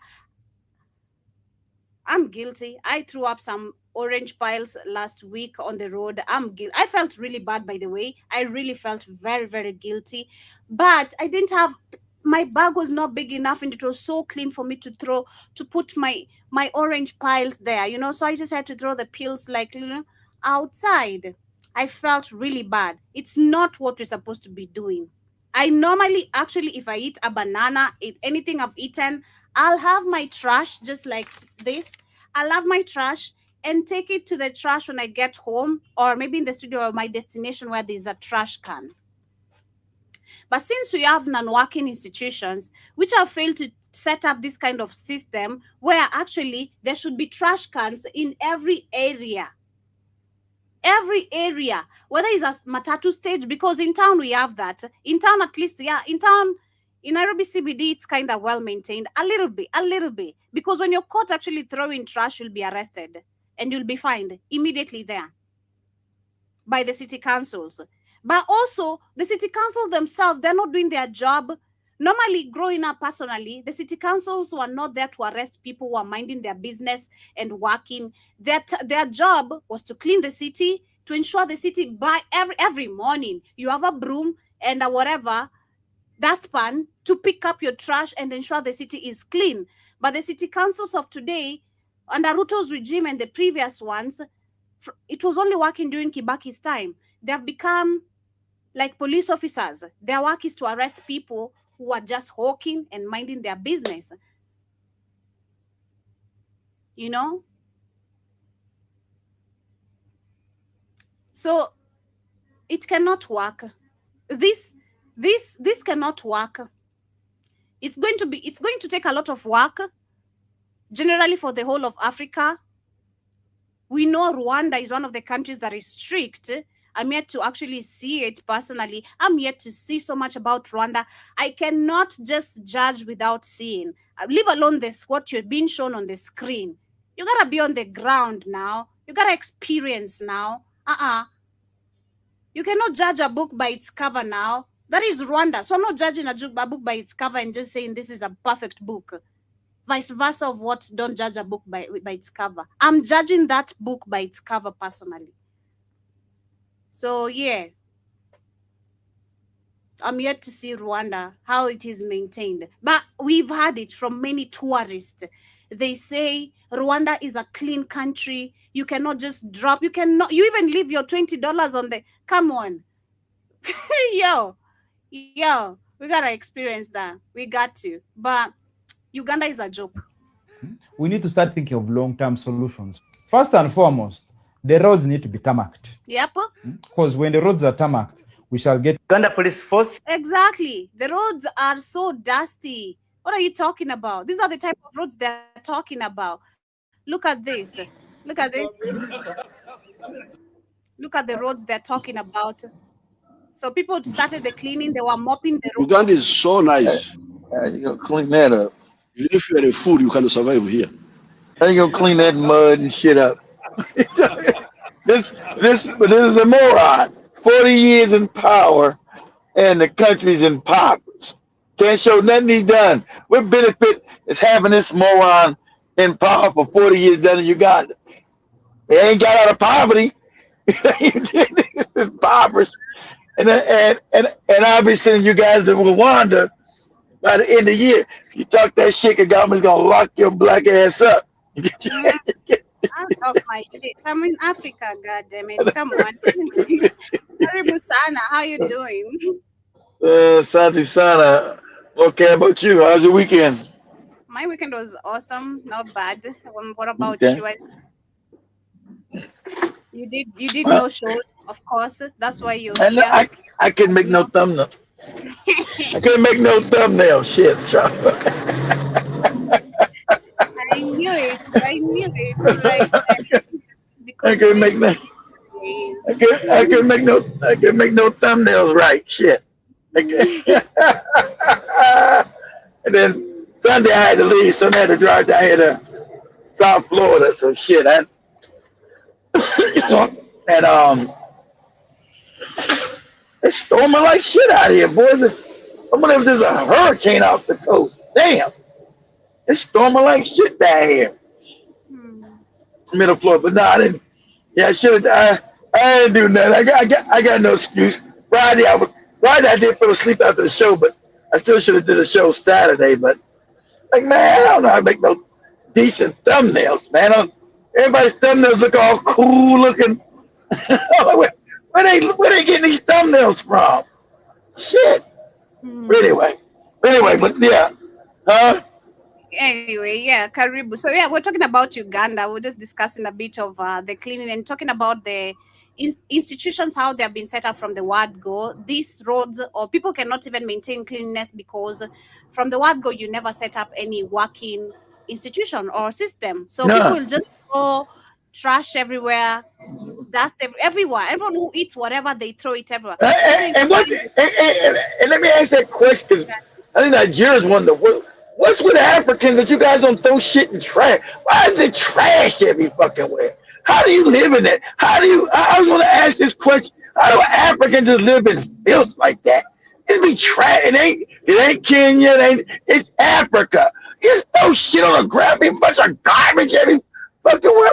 I'm guilty. I threw up some orange piles last week on the road. I felt really bad, by the way. I really felt very, very guilty. But I didn't have, my bag was not big enough and it was so clean for me to put my orange piles there, So I just had to throw the pills outside. I felt really bad. It's not what we're supposed to be doing. I normally, actually, if I eat a banana, if anything I've eaten, I'll have my trash just like this. I'll have my trash and take it to the trash when I get home, or maybe in the studio or my destination where there's a trash can. But since we have non-working institutions which have failed to set up this kind of system where actually there should be trash cans in every area, whether it's a matatu stage, because in town we have that. In town, at least, in town, In Nairobi CBD, it's kind of well maintained, a little bit, because when you're caught actually throwing trash, you'll be arrested and you'll be fined immediately there by the city councils. But also, the city council themselves, they're not doing their job. Normally, growing up personally, the city councils were not there to arrest people who are minding their business and working. Their job was to clean the city, to ensure the city by every morning you have a broom and a whatever dustpan to pick up your trash and ensure the city is clean. But the city councils of today, under Ruto's regime and the previous ones, it was only working during Kibaki's time. They have become like police officers. Their work is to arrest people who are just hawking and minding their business. You know? So it cannot work. This cannot work. It's going to take a lot of work, generally for the whole of Africa. We know Rwanda is one of the countries that is strict. I'm yet to actually see it personally. I'm yet to see so much about Rwanda. I cannot just judge without seeing. Leave alone this, what you're being shown on the screen. You gotta be on the ground now. You gotta experience now. You cannot judge a book by its cover now. That is Rwanda. So I'm not judging a book by its cover and just saying this is a perfect book. Vice versa of what, don't judge a book by its cover. I'm judging that book by its cover personally. So yeah, I'm yet to see Rwanda, how it is maintained. But we've heard it from many tourists. They say Rwanda is a clean country. You cannot just drop, you even leave your $20 on the, come on. Yo, we gotta experience that. We got to. But Uganda is a joke. We need to start thinking of long-term solutions. First and foremost, the roads need to be tarmacked. Yep. Because when the roads are tarmacked, we shall get Uganda Police Force. Exactly. The roads are so dusty. What are you talking about? These are the type of roads they're talking about. Look at this. Look at this. Look at the roads they're talking about. So people started the cleaning. They were mopping the roads. Uganda is so nice. How you gonna clean that up? If you are a food, you can survive here. How you gonna clean that mud and shit up? This is a moron. 40 years in power, and the country's impoverished. Can't show nothing he's done. What benefit is having this moron in power for 40 years done in Uganda? They ain't got out of poverty. It's impoverished. And I'll be sending you guys to Rwanda by the end of the year. If you talk that shit, the government's gonna lock your black ass up. I'll talk my shit. I'm in Africa, goddammit. Come on. Karibu sana. How you doing? Santi Sana. Okay, how about you? How's your weekend? My weekend was awesome. Not bad. What about Okay. you? You did no shows, of course. That's why you're And here. I couldn't make no thumbnail. I couldn't make no thumbnail. Shit, I knew it. Like, because I couldn't make no. I couldn't make no thumbnails right. Shit. And then Sunday I had to leave. Sunday I had to drive down here to South Florida. So shit. And it's storming like shit out here, boys. I wonder if there's a hurricane off the coast. Damn. It's storming like shit down here. Middle Florida. But no, I didn't. Yeah, I should have. I didn't do nothing. I got no excuse. Friday I did fall asleep after the show, but I still should have did the show Saturday. But like, man, I don't know how to make no decent thumbnails, man. Everybody's thumbnails look all cool looking. Where they getting these thumbnails from? Shit. Anyway, but yeah. Huh? Anyway, yeah, Karibu. So yeah, we're talking about Uganda. We're just discussing a bit of the cleaning and talking about the institutions, how they have been set up from the word go. These roads, or people cannot even maintain cleanliness because from the word go, you never set up any working institution or system. So No. people just throw trash everywhere, dust everywhere. Everyone who eats whatever, they throw it everywhere. And let me ask that question, because I think Nigeria's one of the worst. What's with Africans that you guys don't throw shit in trash? Why is it trash every fucking where? How do you live in it? How do you? I was going to ask this question. How do Africans just live in fields like that? It be trash. It ain't Kenya. It's Africa. Just throw shit on the ground. Be a bunch of garbage every fucking where.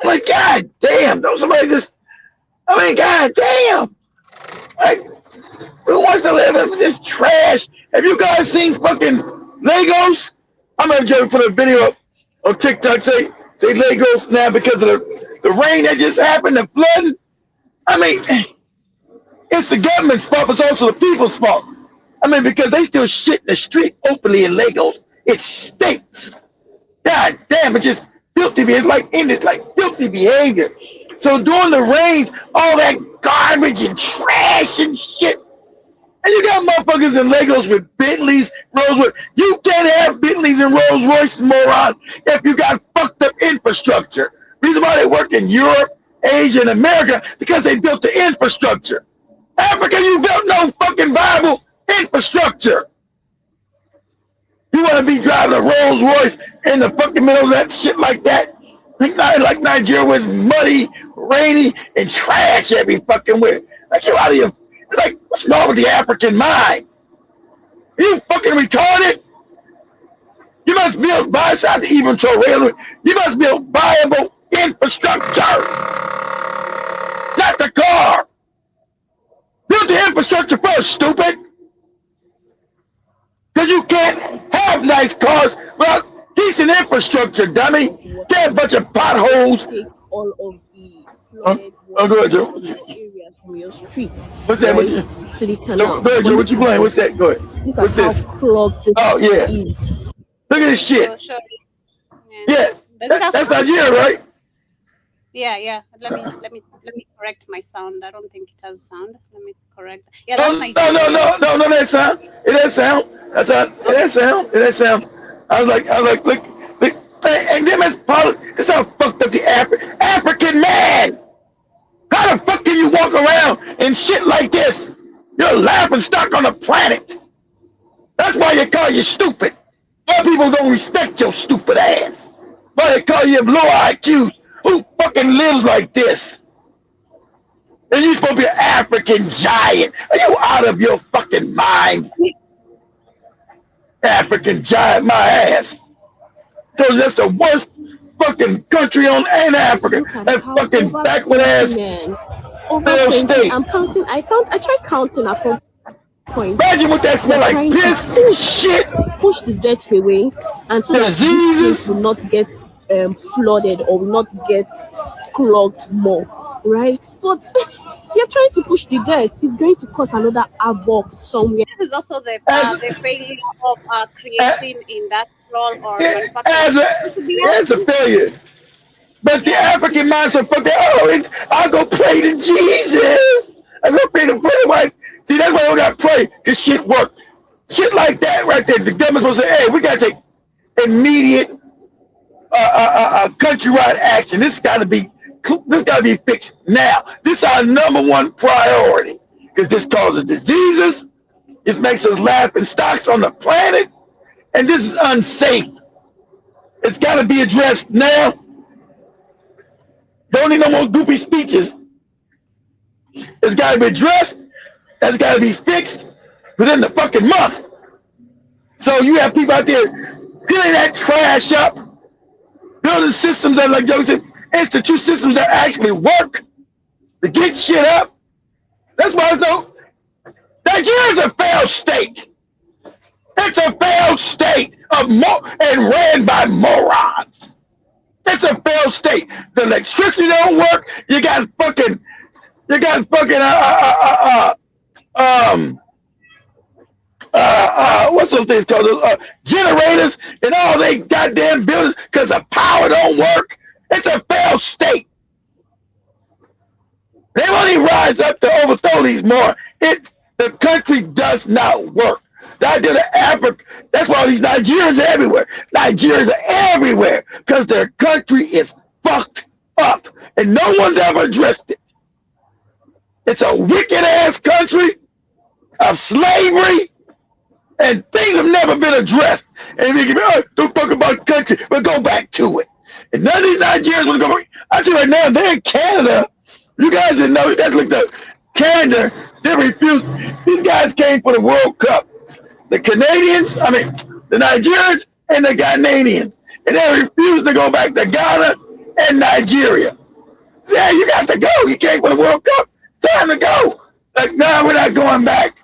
I'm like, God damn. Don't somebody just? I mean, God damn. Like, who wants to live in this trash? Have you guys seen fucking Legos? I'm gonna just put a video up on TikTok. Say Legos now because of the rain that just happened, the flooding. I mean, it's the government's fault, but it's also the people's fault. I mean, because they still shit in the street openly in Legos. It stinks. God damn, it's just filthy. It's like filthy behavior. So during the rains, all that garbage and trash and shit. And you got motherfuckers in Legos with Bentleys, Rolls-Royce. You can't have Bentleys and Rolls-Royce, moron, if you got fucked up infrastructure. Reason why they work in Europe, Asia, and America, because they built the infrastructure. Africa, you built no fucking viable infrastructure. You want to be driving a Rolls-Royce in the fucking middle of that shit like that? Like Nigeria was muddy, rainy, and trash every fucking way. Like, you out of your... It's like, what's wrong with the African mind? Are you fucking retarded? You must build, besides even railway, you must build viable infrastructure, not the car. Build the infrastructure first, stupid. Because you can't have nice cars without decent infrastructure, dummy. Get a bunch of potholes. All of the flooded go ahead, Joe. areas from your streets. What's that? Right? To the canal. Go ahead, Joe. What you playing? What's that? Go ahead. Look What's at this? how clogged the Oh, yeah. is. Look at this shit. Sure. Yeah, that's Nigeria, right? Yeah. Let me correct my sound. I don't think it has sound. Let me correct. Yeah, that's Nigeria. No, that sound. It has sound. It has sound. I was like, look, and them as politics. That's how fucked up the African man. How the fuck can you walk around and shit like this? You're a laughing stock on the planet. That's why they call you stupid. Why people don't respect your stupid ass. Why they call you low IQs. Who fucking lives like this? And you're supposed to be an African giant. Are you out of your fucking mind? African giant, my ass. Because that's the worst fucking country on in Africa. That fucking backward ass failed state. I tried counting at one point. Imagine what that smell like. Piss, shit. Push the dirt away, and so that diseases will not get flooded or will not get clogged more, right? But you're trying to push the dirt. It's going to cause another havoc somewhere. This is also the failure of creating industrial or manufacturing. As a failure. But the African mindset, I'll go pray to Jesus. I go pray to prayer. Like, see, that's why I got to pray, because shit work. Shit like that right there. The government's supposed to say, hey, we got to take immediate countrywide action. This got to be fixed now. This is our number one priority, because this causes diseases. This makes us laughing stocks on the planet, and this is unsafe. It's got to be addressed now. Don't need no more goofy speeches. It's got to be addressed. It's got to be fixed within the fucking month. So you have people out there cleaning that trash up, building systems that, like Joe said, institute systems that actually work to get shit up. That's why Nigeria's a failed state. It's a failed state and ran by morons. It's a failed state. The electricity don't work. You got fucking what's those things called? Generators and all they goddamn buildings because the power don't work. It's a failed state. They won't even rise up to overthrow these more. The country does not work. That's why all these Nigerians are everywhere. Nigerians are everywhere because their country is fucked up and no one's ever addressed it. It's a wicked ass country of slavery And things have never been addressed. And they can be, oh, don't talk about country, but go back to it. And none of these Nigerians want to go. I tell you right now, they're in Canada. You guys didn't know. You guys looked up Canada. They refused. These guys came for the World Cup. The Canadians, the Nigerians and the Ghanaians. And they refused to go back to Ghana and Nigeria. Yeah, you got to go. You came for the World Cup. It's time to go. Like, no, we're not going back.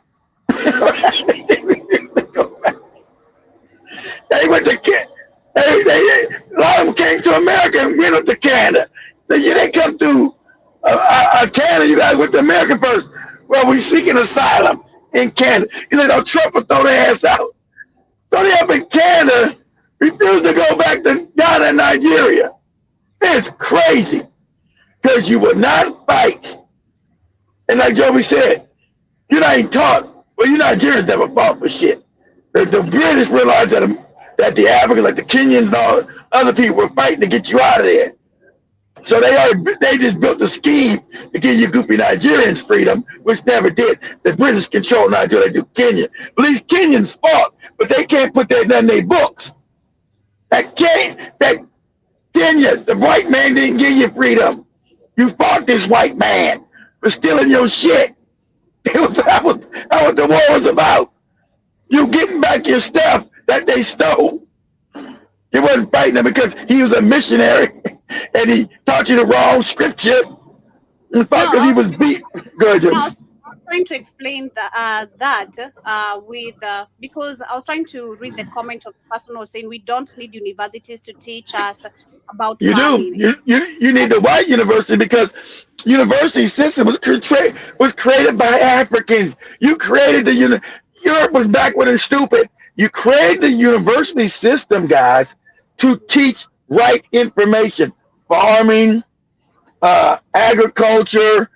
They went to Canada. A lot of them came to America and went to Canada. So yeah, they come through Canada. You guys went to America first. Well, we seeking asylum in Canada. You know, Trump will throw their ass out. So they up in Canada, refuse to go back to Ghana and Nigeria. It's crazy because you will not fight. And like Joby said, you're not even taught. Well, you Nigerians never fought for shit. The British realized that the Africans, like the Kenyans and all other people, were fighting to get you out of there. So they just built a scheme to give you goopy Nigerians freedom, which never did. The British control Nigeria, they do Kenya. But these Kenyans fought, but they can't put that in their books. That Kenya, the white man didn't give you freedom. You fought this white man for stealing your shit. That was what the war was about. You getting back your stuff that they stole. He wasn't fighting them because he was a missionary and he taught you the wrong scripture. Because he was beat. Go ahead, I was trying to explain because I was trying to read the comment of the person who was saying we don't need universities to teach us about farming. You need the white university because university system was created by Africans. You created Europe was backward and stupid. You created the university system, guys, to teach right information, farming, agriculture,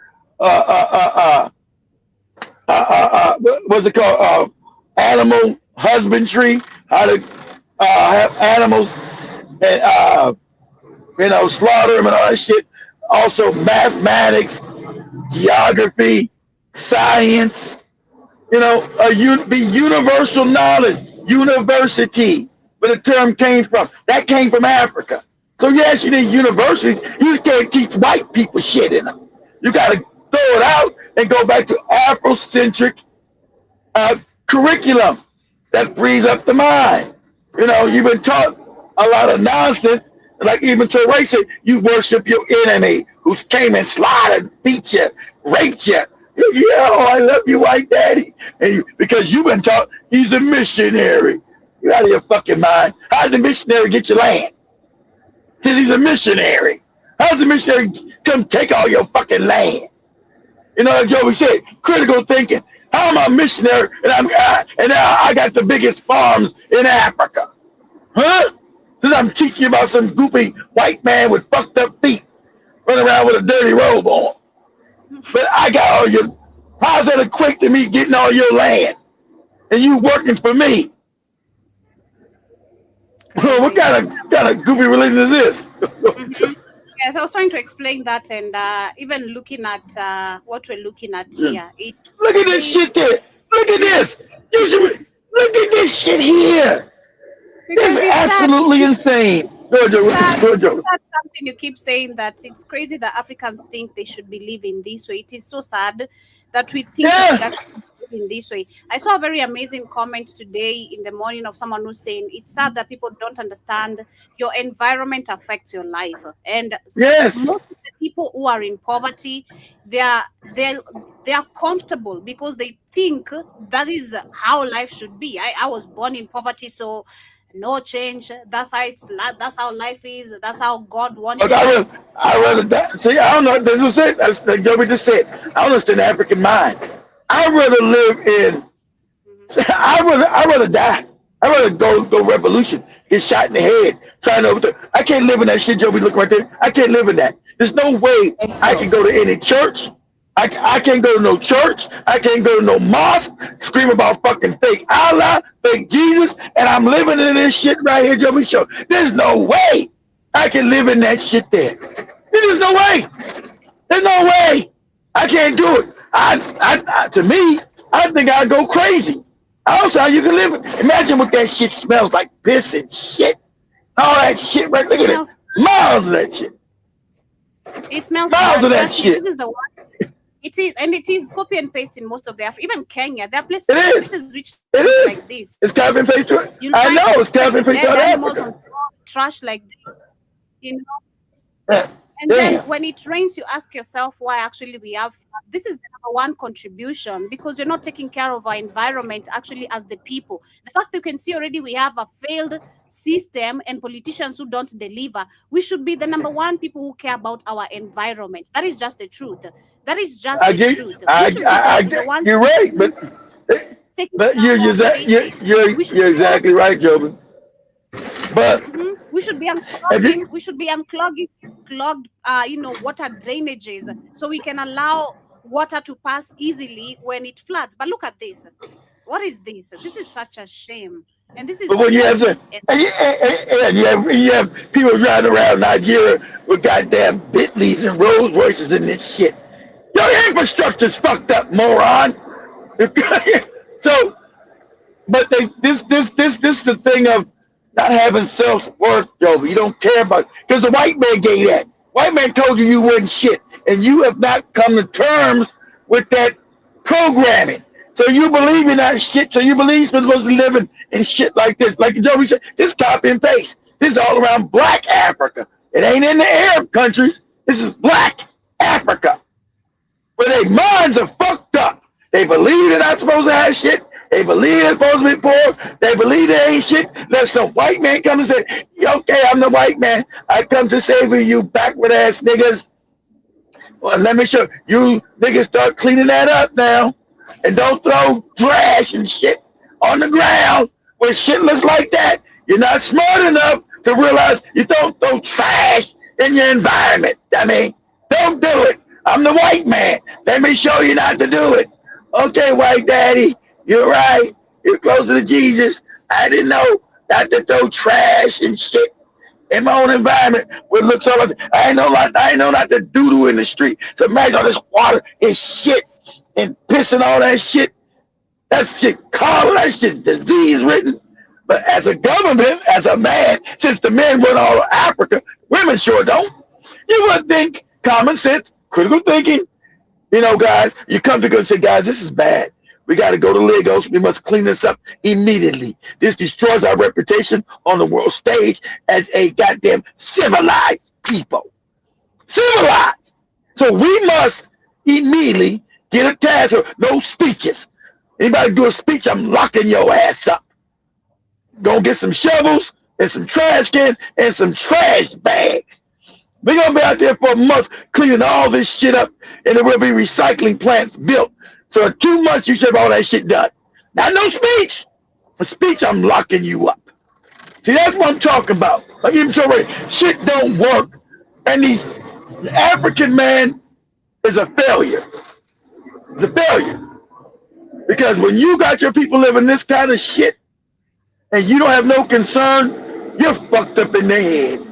what's it called? Animal husbandry, how to have animals and slaughter them and all that shit. Also mathematics, geography, science. Be universal knowledge, university, where the term came from. That came from Africa. So yes, you need universities. You just can't teach white people shit in them. You got to throw it out and go back to Afrocentric curriculum that frees up the mind. You've been taught a lot of nonsense. Like even Torrey said, you worship your enemy who came and slaughtered, beat you, raped you. I love you, white daddy. Because you've been taught he's a missionary. You out of your fucking mind. How did the missionary get your land? Because he's a missionary. How does the missionary come take all your fucking land? Like Joey said, critical thinking. How am I a missionary and now I got the biggest farms in Africa? Huh? Because I'm teaching you about some goopy white man with fucked up feet running around with a dirty robe on. But I got all your, how's that equate to me getting all your land? And you working for me? What kind of goofy religion is this? Mm-hmm. Yes, I was trying to explain that, and even looking at what we're looking at here. Look at this shit there. Look at this. Look at this shit here. This is absolutely insane. That's something you keep saying, that it's crazy that Africans think they should be living this way. It is so sad that we think we should actually live in this way. I saw a very amazing comment today in the morning of someone who's saying it's sad that people don't understand your environment affects your life. And most of the people who are in poverty, they are comfortable because they think that is how life should be. I was born in poverty, so no change. That's how life is. That's how God wanted. I rather that. See, I don't know. This is it. That's like Joey just said. I don't understand the African mind. I'd rather live in. I'd rather die. I'd rather go revolution. Get shot in the head. Trying to. I can't live in that shit, Joey. Look right there. I can't live in that. There's no way I can go to any church. I can't go to no church. I can't go to no mosque. Scream about fucking fake Allah, fake Jesus, and I'm living in this shit right here, Joey Show. There's no way I can live in that shit there. There's no way. There's no way. I can't do it. To me, I think I'd go crazy. Outside, you can live. Imagine what that shit smells like, piss and shit. All that shit, right? Look at it. Miles of that shit. It smells Miles bad. of that Trust me, shit. this is the one. It is, and it is copy and paste in most of the even Kenya. There are places It is. which It is. like this. It's copy and paste to it. You'll I find know it's copy and paste dead to animals Africa. on trash like this, you know. Yeah. And then when it rains, you ask yourself why actually we have. This is the number one contribution, because you're not taking care of our environment actually as the people. The fact that you can see already we have a failed system and politicians who don't deliver. We should be the number one people who care about our environment. That is just the truth. That is just the truth. We should be the ones. You're right, but you're exactly right, Jobin. But we should be unclogging. We should be unclogging these clogged, water drainages, so we can allow water to pass easily when it floods. But look at this. What is this? This is such a shame. And this is. But when you have you have people driving around Nigeria with goddamn Bentleys and Rolls Royces and this shit. Your infrastructure's fucked up, moron. So, but this is the thing of not having self-worth, Joe. You don't care about, because the white man gave that. White man told you you wasn't shit, and you have not come to terms with that programming. So you believe in that shit. So you believe you're supposed to live in shit like this. Like Joey said, this copy and paste. This is all around black Africa. It ain't in the Arab countries. This is black Africa. Where their minds are fucked up. They believe they're not supposed to have shit. They believe they're supposed to be poor. They believe they ain't shit. Let some white man come and say, okay, I'm the white man. I come to save you backward ass niggas. Well, let me show you niggas start cleaning that up now. And don't throw trash and shit on the ground when shit looks like that. You're not smart enough to realize you don't throw trash in your environment. I mean, don't do it. I'm the white man. Let me show you not to do it. Okay, white daddy. You're right. You're closer to Jesus. I didn't know not to throw trash and shit in my own environment. Where it looks all like I ain't know not to doo-doo in the street. So imagine all this water and shit and pissing all that shit. That shit cholera, that shit's disease ridden. But as a government, as a man, since the men run all of Africa, women sure don't. You would think common sense, critical thinking. You know, guys, you come to go and say, guys, this is bad. We got to go to Lagos. We must clean this up immediately. This destroys our reputation on the world stage as a goddamn civilized people. Civilized. So we must immediately get a task for no speeches. Anybody do a speech, I'm locking your ass up. Go get some shovels and some trash cans and some trash bags. We're going to be out there for a month cleaning all this shit up, and there will be recycling plants built. So in 2 months, you should have all that shit done. Not no speech. A speech, I'm locking you up. See, that's what I'm talking about. Like even so, shit don't work. And these African man is a failure. It's a failure. Because when you got your people living this kind of shit, and you don't have no concern, you're fucked up in the head.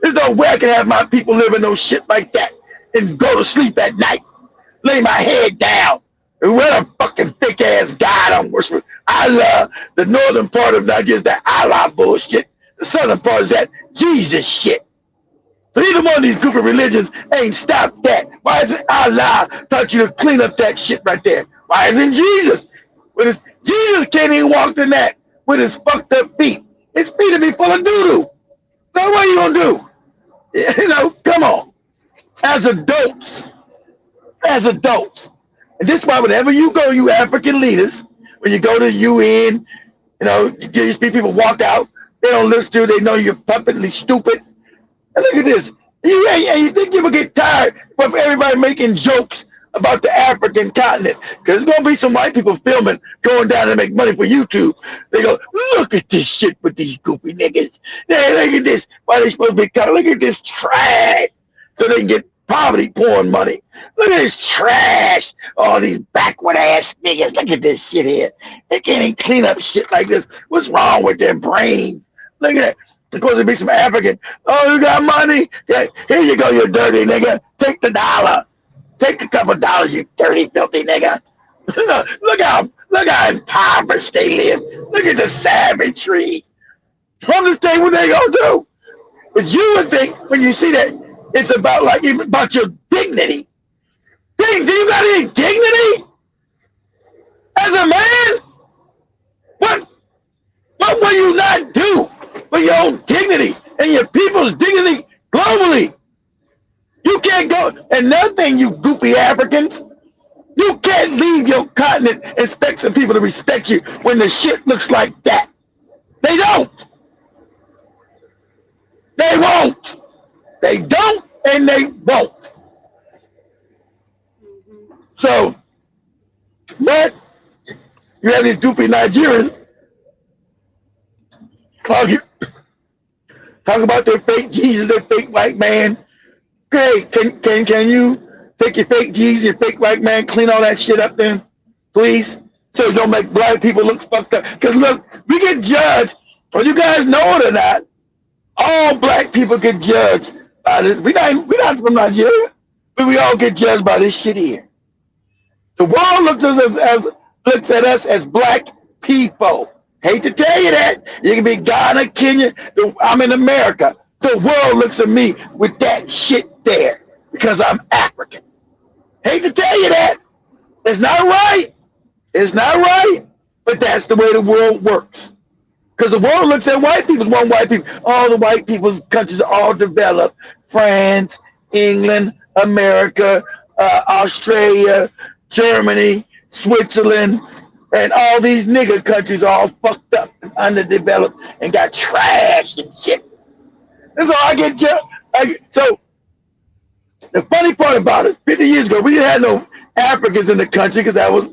There's no way I can have my people living no shit like that and go to sleep at night, lay my head down, and wear a fucking thick ass God I'm worshiping. Allah, the northern part of Nigeria is that Allah bullshit. The southern part is that Jesus shit. So either one of these group of religions ain't stopped that. Why isn't Allah taught you to clean up that shit right there? Why isn't Jesus? Jesus can't even walk in that with his fucked up feet. His feet will be full of doo-doo. So what are you gonna do? You know, come on. As adults. And this is why whenever you go, you African leaders, when you go to the UN, you know, you get these people walk out, they don't listen to you, they know you're puppetly stupid. And look at this. You think you will get tired of everybody making jokes about the African continent? Because there's going to be some white people filming, going down to make money for YouTube. They go, look at this shit with these goofy niggas. Hey, look at this. Why they supposed to be look at this trash. So they can get poverty porn money. Look at this trash. All these backward ass niggas. Look at this shit here. They can't even clean up shit like this. What's wrong with their brains? Look at that. Supposed to be some African. Oh, you got money? Yeah, here you go, you dirty nigga. Take the dollar. Take a couple dollars, you dirty, filthy nigga. Look how Look how impoverished they live. Look at the savagery. I'm just saying what they gonna do. But you would think when you see that it's about like even about your dignity. Dang, do you got any dignity as a man? What will you not do for your own dignity and your people's dignity globally? You can't go. Another thing, you goopy Africans, you can't leave your continent and expect some people to respect you when the shit looks like that. They don't. They won't. They don't and they won't. So, but you have these goopy Nigerians talk about their fake Jesus, their fake white man. Okay, can you take your fake Jesus, your fake white man, clean all that shit up then, please? So you don't make black people look fucked up. Because look, we get judged, whether you guys know it or not, all black people get judged by this. We're not from Nigeria, but we all get judged by this shit here. The world looks at us as black people. Hate to tell you that. You can be Ghana, Kenya. I'm in America. The world looks at me with that shit there because I'm African. Hate to tell you that. It's not right. It's not right. But that's the way the world works. Because the world looks at white people as one white people. All the white people's countries are all developed. France, England, America, Australia, Germany, Switzerland, and all these nigger countries are all fucked up and underdeveloped and got trash and shit. That's all I get. So the funny part about it, 50 years ago, we didn't have no Africans in the country because that was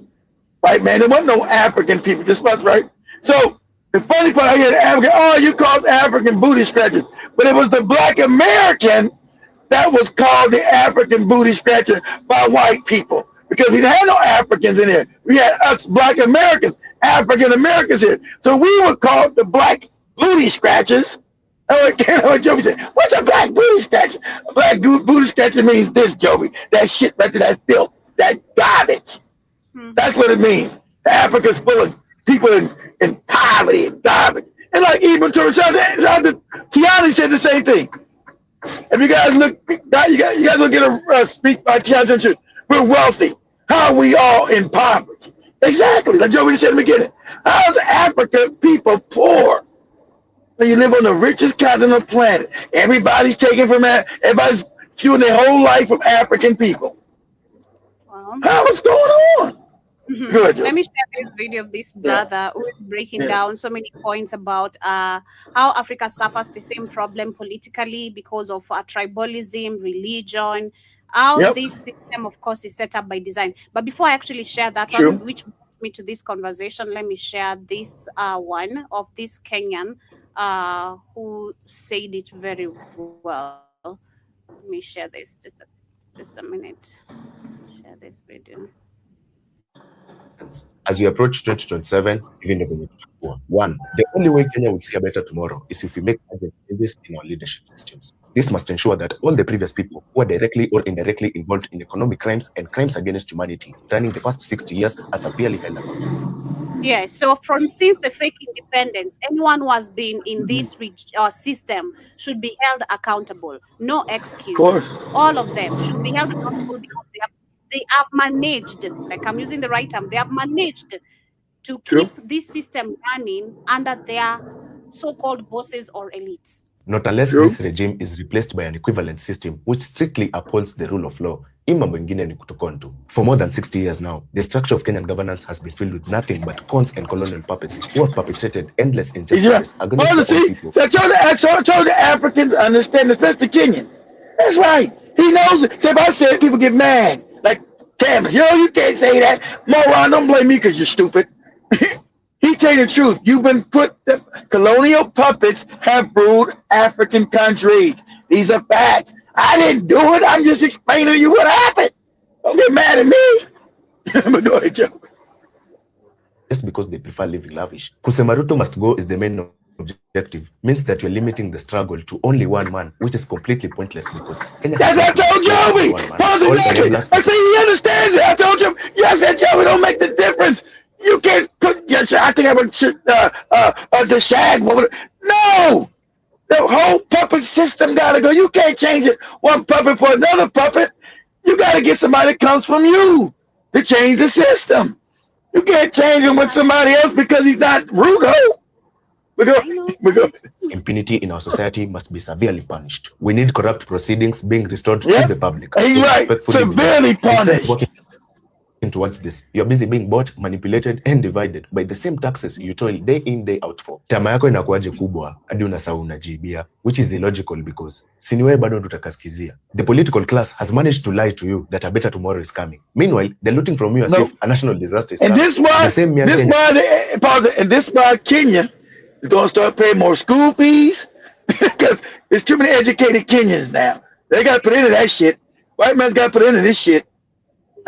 white man. There wasn't no African people, just us, right? So the funny part, I hear the African, oh, you call African booty scratchers. But it was the black American that was called the African booty scratcher by white people. Because we had no Africans in here. We had us black Americans, African Americans here. So we were called the black booty scratchers. And Joey said, what's a black booty scratcher? A black booty scratcher means this, Joey. That shit right there, that filth, that garbage. That's what it means. Africa's full of people in poverty and garbage. And like even Tiani said the same thing. If you guys look, you guys will get a speech by Tiani. We're wealthy. How are we all impoverished? Exactly. Like Joey said in the beginning. How's Africa people poor? You live on the richest continent on the planet. Everybody's taking from everybody's fueling their whole life from African people. What's going on? Good. Let me share this video of this brother who is breaking down so many points about how Africa suffers the same problem politically because of tribalism, religion, how this system, of course, is set up by design. But before I actually share that one, which brought me to this conversation, let me share this one of this Kenyan who said it very well. Let me share this. Just a minute. Share this video. As we approach 2027, even 2021, one, the only way Kenya will see a better tomorrow is if we make changes in our leadership systems. This must ensure that all the previous people who are directly or indirectly involved in economic crimes and crimes against humanity running the past 60 years are severely held accountable. Yes, so since the fake independence, anyone who has been in this system should be held accountable. No excuse. All of them should be held accountable because they have managed, like I'm using the right term, they have managed to keep this system running under their so-called bosses or elites. Not unless this regime is replaced by an equivalent system which strictly upholds the rule of law. For more than 60 years now, the structure of Kenyan governance has been filled with nothing but cons and colonial puppets who have perpetrated endless injustices against the people. I told the Africans understand, especially the Kenyans. That's right. He knows it. So if I say it, people get mad. Like, Cameron, you can't say that. Moron, don't blame me because you're stupid. He tell you the truth. You've been the colonial puppets have ruled African countries. These are facts. I didn't do it. I'm just explaining to you what happened. Don't get mad at me. But go ahead, Joe. Just because they prefer living lavish. Kusema Ruto must go is the main objective means that you're limiting the struggle to only one man, which is completely pointless because Kenya. That's what I told Joey. I said he understands it. I told him. Yes, I said Joey, don't make the difference. You can't put, yes, I think I would, the shag woman. No! The whole puppet system gotta go. You can't change it one puppet for another puppet. You gotta get somebody that comes from you to change the system. You can't change him with somebody else because he's not Rugo. Impunity in our society must be severely punished. We need corrupt proceedings being restored to the public. He's right. Severely punished. Working towards this, you're busy being bought, manipulated and divided by the same taxes you toil day in day out for. Tama yako inakuaje kubwa hadi unasahau unajibia, which is illogical because siniwe bado tutakaskizia. The political class has managed to lie to you that a better tomorrow is coming. Meanwhile, they're looting from you as if a national disaster is coming. And this why Kenya is going to start paying more school fees because there's too many educated Kenyans now. They got to put into that shit. White man's got to put into this shit.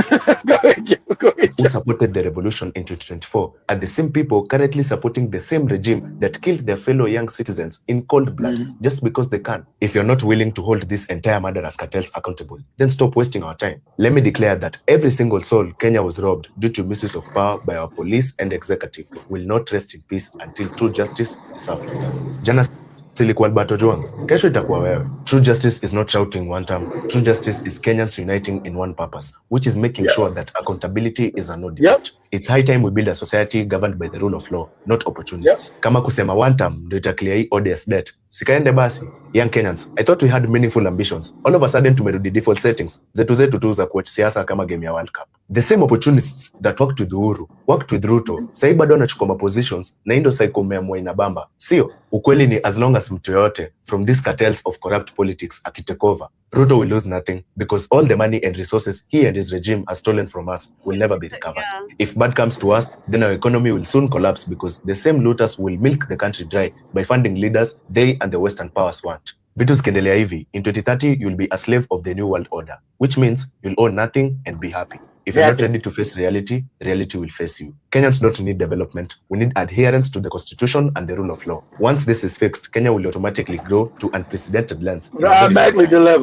Go ahead, Joe. Who supported the revolution in 2024 are the same people currently supporting the same regime that killed their fellow young citizens in cold blood just because they can. If you're not willing to hold this entire murderous cartels accountable, then stop wasting our time. Let me declare that every single soul Kenya was robbed due to misuse of power by our police and executive will not rest in peace until true justice is served to them. Jana silikuwa Alberto Juang, kesho itakuwa wewe. True justice is not shouting one time. True justice is Kenyans uniting in one purpose, which is making sure that accountability is a no debate. It's high time we build a society governed by the rule of law, not opportunists. Kama kusema one term ndio itaklia hii ODS debt. Sikaende basi. Young Kenyans, I thought we had meaningful ambitions. All of a sudden tumerudi default settings. Zetu tu za kuwatch siasa kama game ya World Cup. The same opportunists that worked with Uhuru, worked with Ruto, sasa bado wanachukua positions na ndio psycho meamwa inabamba. Sio, ukweli ni as long as mtu yote from these cartels of corrupt politics akitake over, Ruto will lose nothing because all the money and resources he and his regime has stolen from us will never be recovered. If bad comes to us, then our economy will soon collapse because the same looters will milk the country dry by funding leaders they and the Western powers want. Vitu zikiendelea hivi, in 2030 you'll be a slave of the new world order, which means you'll own nothing and be happy. If you're not ready to face reality, reality will face you. Kenyans don't need development. We need adherence to the constitution and the rule of law. Once this is fixed, Kenya will automatically grow to unprecedented lengths. A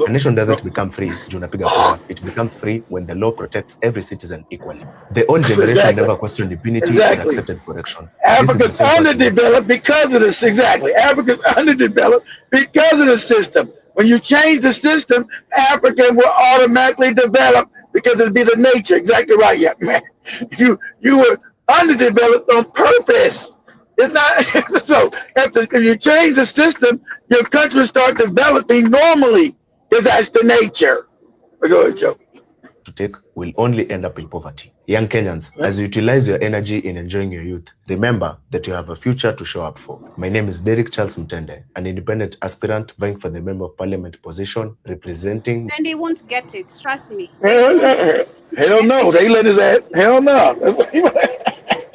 nation doesn't become free, it becomes free when the law protects every citizen equally. The old generation never questioned impunity or accepted correction. Africa's underdeveloped because of this. Africa's underdeveloped because of the system. When you change the system, Africa will automatically develop. Because it'd be the nature, exactly right, young man. You were underdeveloped on purpose. It's not so. If you change the system, your country will start developing normally, because that's the nature. But go ahead, Joe. To take will only end up in poverty. Young Kenyans, as you utilize your energy in enjoying your youth, remember that you have a future to show up for. My name is Derek Charles Mtende, an independent aspirant vying for the Member of Parliament position representing... And he won't get it, trust me. Hell no, they let his ass, hell no.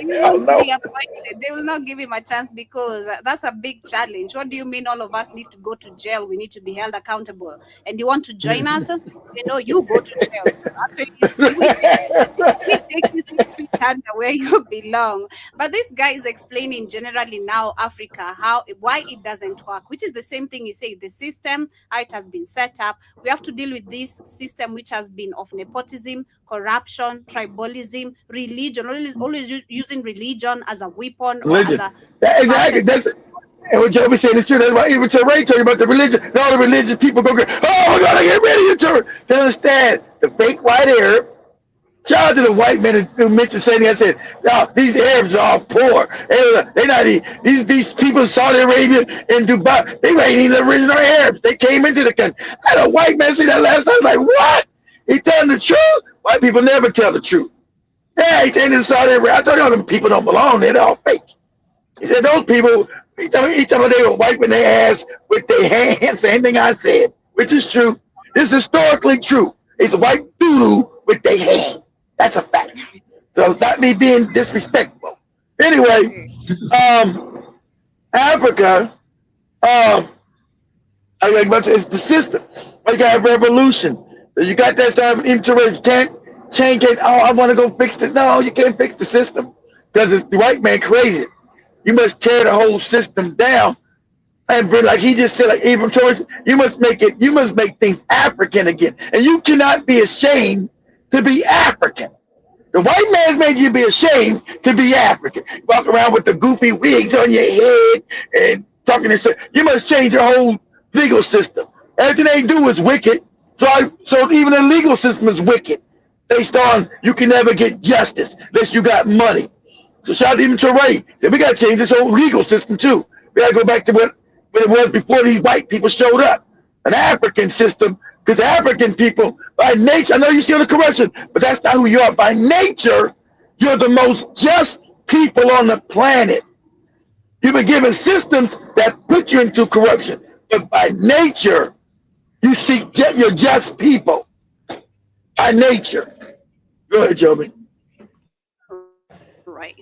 They will not give him a chance because that's a big challenge. What do you mean all of us need to go to jail? We need to be held accountable. And you want to join us? You go to jail. Actually, we take you 6 feet under where you belong. But this guy is explaining generally now Africa why it doesn't work, which is the same thing he said. The system, how it has been set up. We have to deal with this system which has been of nepotism, corruption, tribalism, religion, always using religion as a weapon. Exactly. That's it. And what Joe was saying is true. That's why even to Ray told you about the religion. And all the religious people go, oh, we're going to get rid of you, church. You understand? The fake white Arab. Shout out to the white men who mentioned saying, I said, no, these Arabs are all poor. They're not these people in Saudi Arabia and Dubai, they ain't even the original Arabs. They came into the country. I had a white man say that last night. Like, what? He telling the truth? White people never tell the truth. Yeah, he came to Saudi Arabia. I told you all them people don't belong there. They're all fake. He said those people, he told me they were wiping their ass with their hands. Same thing I said, which is true. It's historically true. It's white doo-doo with their hands. That's a fact. So not me being disrespectful. Anyway, Africa, it's the system. You got revolution. So you got that type of interest. You can't change it. Oh, I want to go fix it. No, you can't fix the system because it's the white man created it. You must tear the whole system down and bring, like he just said, like even choice. You must make things African again, and you cannot be ashamed to be African. The white man's made you be ashamed to be African. Walk around with the goofy wigs on your head and talking this. You must change your whole legal system. Everything they do is wicked. So even the legal system is wicked. Based on you can never get justice unless you got money. So shout out even to Ray. Said we got to change this whole legal system too. We got to go back to what it was before these white people showed up. An African system, because African people, by nature, I know you see the corruption, but that's not who you are. By nature, you're the most just people on the planet. You've been given systems that put you into corruption, but by nature, you're just people. By nature. Go ahead, Joby. Right.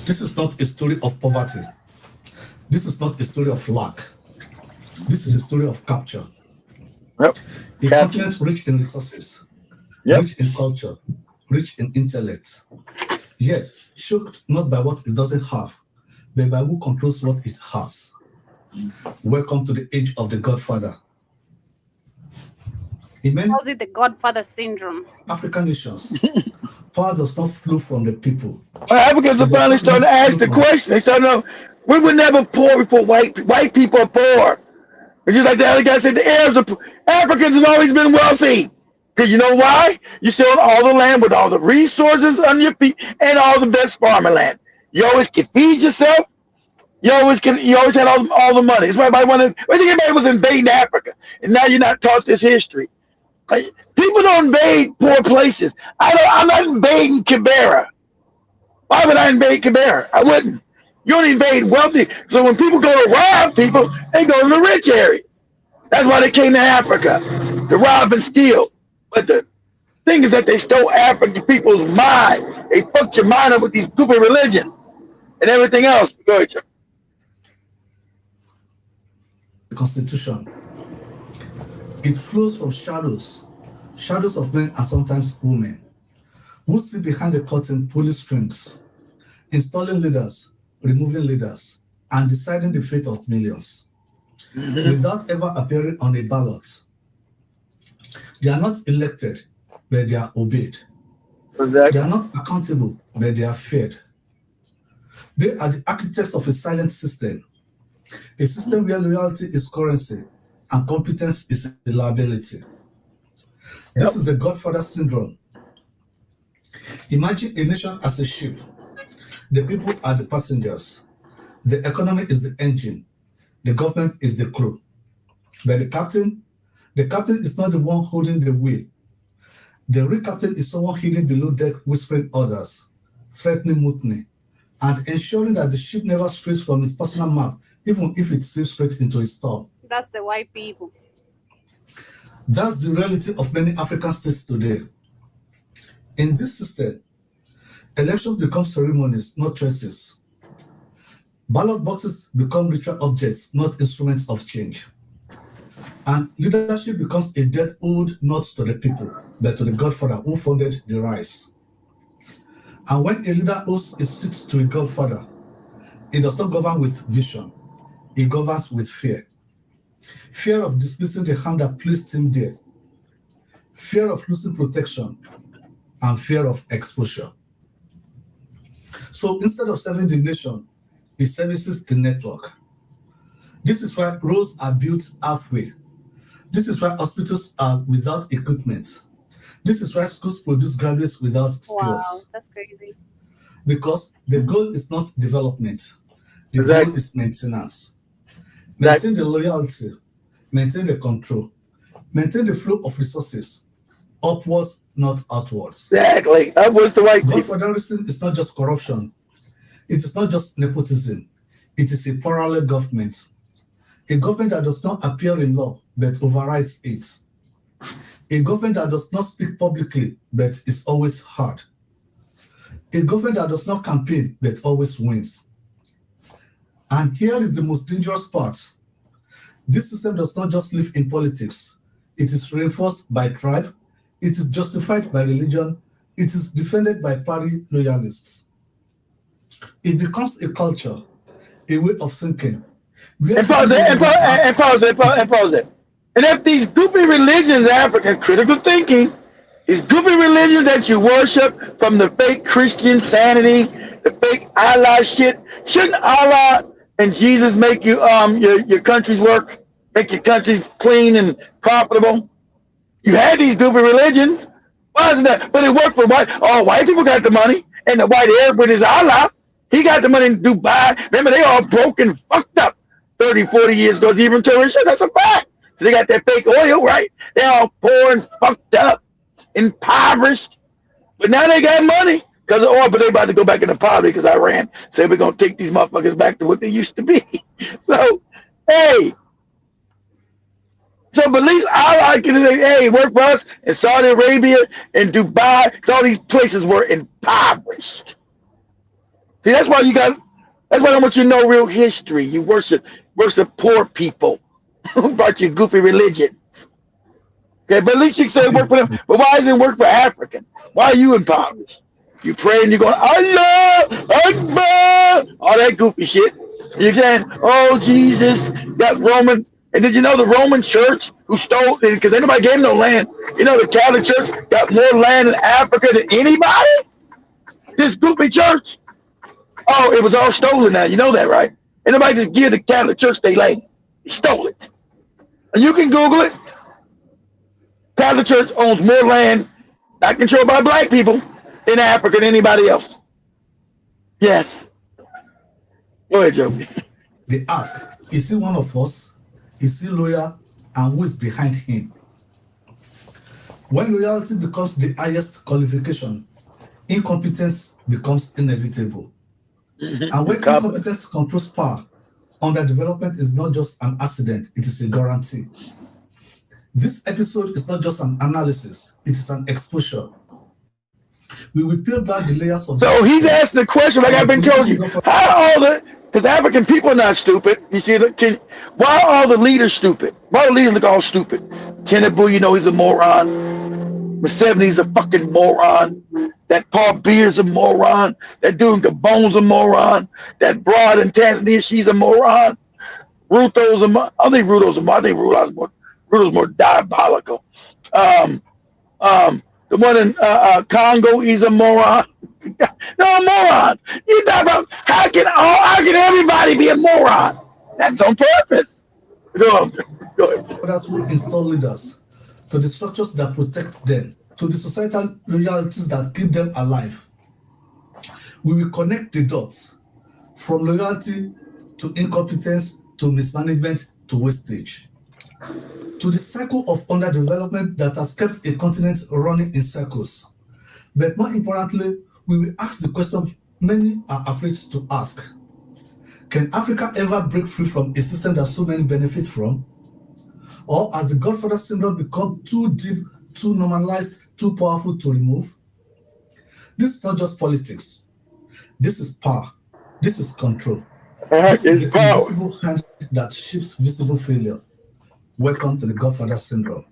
This is not a story of poverty. This is not a story of lack. This is a story of capture. Yep. A continent rich in resources, rich in culture, rich in intellect, yet shocked not by what it doesn't have, but by who controls what it has. Welcome to the age of the Godfather. In many Calls it the Godfather syndrome. African nations, power does not flow from the people. Well, Africans are finally starting to ask the question. They start to know we were never poor before white people are poor. It's just like the other guy said, the Arabs are poor. Africans have always been wealthy. Because you know why? You still all the land with all the resources on your feet and all the best farming land. You always can feed yourself. You always had all the money. It's why I think everybody was invading Africa. And now you're not taught this history. Like, people don't invade poor places. I'm not invading Kibera. Why would I invade Kibera? I wouldn't. You only invade wealthy. So when people go to rob people, they go to the rich areas. That's why they came to Africa, to rob and steal. But the thing is that they stole African people's mind. They fucked your mind up with these stupid religions and everything else. Go ahead, Joe. The Constitution. It flows from shadows of men and sometimes women, who sit behind the curtain pulling strings, installing leaders, removing leaders, and deciding the fate of millions, without ever appearing on a ballot. They are not elected, but they are obeyed. Exactly. They are not accountable, but they are feared. They are the architects of a silent system, a system where loyalty is currency and competence is a liability. This is the Godfather syndrome. Imagine a nation as a ship. The people are the passengers. The economy is the engine. The government is the crew. But the captain is not the one holding the wheel. The real captain is someone hidden below deck whispering orders, threatening mutiny, and ensuring that the ship never strays from its personal map, even if it sails straight into a storm. That's the white people. That's the reality of many African states today. In this system, elections become ceremonies, not choices. Ballot boxes become ritual objects, not instruments of change. And leadership becomes a dead ode not to the people, but to the Godfather who founded the rise. And when a leader owes a seat to a Godfather, it does not govern with vision, it governs with fear. Fear of dismissing the hand that placed him there, fear of losing protection, and fear of exposure. So instead of serving the nation, it services the network. This is why roads are built halfway. This is why hospitals are without equipment. This is why schools produce graduates without skills. Wow, that's crazy. Because the goal is not development. The goal is maintenance. Maintain the loyalty, maintain the control, maintain the flow of resources, upwards, not outwards. Exactly. That was the right people. Godfatherism is not just corruption. It is not just nepotism. It is a parallel government. A government that does not appear in law, but overrides it. A government that does not speak publicly, but is always heard. A government that does not campaign, but always wins. And here is the most dangerous part. This system does not just live in politics. It is reinforced by tribe. It is justified by religion. It is defended by party loyalists. It becomes a culture, a way of thinking. And pause it. And if these goofy religions, African critical thinking, These goofy religions that you worship, from the fake Christian sanity, the fake Allah shit. Shouldn't Allah and Jesus make you your countries work, make your countries clean and profitable? You had these goofy religions. Why isn't that? But it worked for white. Oh, white people got the money, and the white Arab with his Allah, he got the money in Dubai. Remember, they all broke and fucked up 30, 40 years ago. Even tourists, that's a fact. So they got that fake oil, right? They all poor and fucked up, impoverished. But now they got money because of oil, but they about to go back into poverty because Iran said we're going to take these motherfuckers back to what they used to be. So, hey. So, but at least Allah can say, hey, work for us in Saudi Arabia and Dubai, because all these places were impoverished. See, that's why I want you to know real history. You worship poor people who brought you goofy religions. Okay, but at least you can say work for them. But why doesn't it work for Africans? Why are you impoverished? You pray and you're going, Allah, Akbar, all that goofy shit. You're saying, oh, Jesus, got Roman. And did you know the Roman church who stole, because anybody gave them no land, you know the Catholic Church got more land in Africa than anybody? This goofy church. Oh, it was all stolen now. You know that, right? Anybody just give the Catholic Church their land. He stole it. And you can Google it. Catholic Church owns more land, not controlled by black people, in Africa than anybody else. Yes. Go ahead, Joe. They ask, is he one of us? Is he loyal? And who is behind him? When loyalty becomes the highest qualification, incompetence becomes inevitable. And when incompetence controls power, underdevelopment is not just an accident, it is a guarantee. This episode is not just an analysis, it is an exposure. We will peel back the layers of. So he's asking the question, like I've been telling you, how all the, because African people are not stupid. You see, why are all the leaders stupid? Why do the leaders look all stupid? Tinubu, you know, he's a moron. Museveni's a fucking moron. That Paul Beer's a moron. That dude in Gabon's a moron. That broad in Tanzania, she's a moron. Ruto's a moron. I think Ruto's more diabolical. The one in Congo, he's a moron. No morons. You talk about how can everybody be a moron? That's on purpose. Go ahead. That's what install leaders, to the structures that protect them, to the societal realities that keep them alive. We will connect the dots from loyalty to incompetence to mismanagement to wastage, to the cycle of underdevelopment that has kept a continent running in circles. But more importantly, we will ask the question many are afraid to ask. Can Africa ever break free from a system that so many benefit from? Or has the Godfather syndrome become too deep, too normalized, too powerful to remove? This is not just politics. This is power. This is control. This is the invisible hand that shifts visible failure. Welcome to the Godfather syndrome.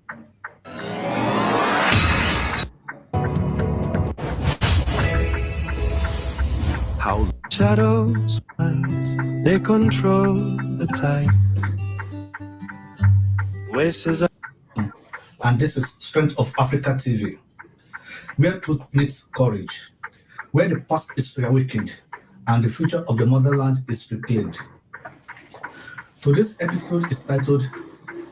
How shadows rise, they control the tide. And this is Strength of Africa TV, where truth meets courage, where the past is reawakened and the future of the motherland is reclaimed. Today's episode is titled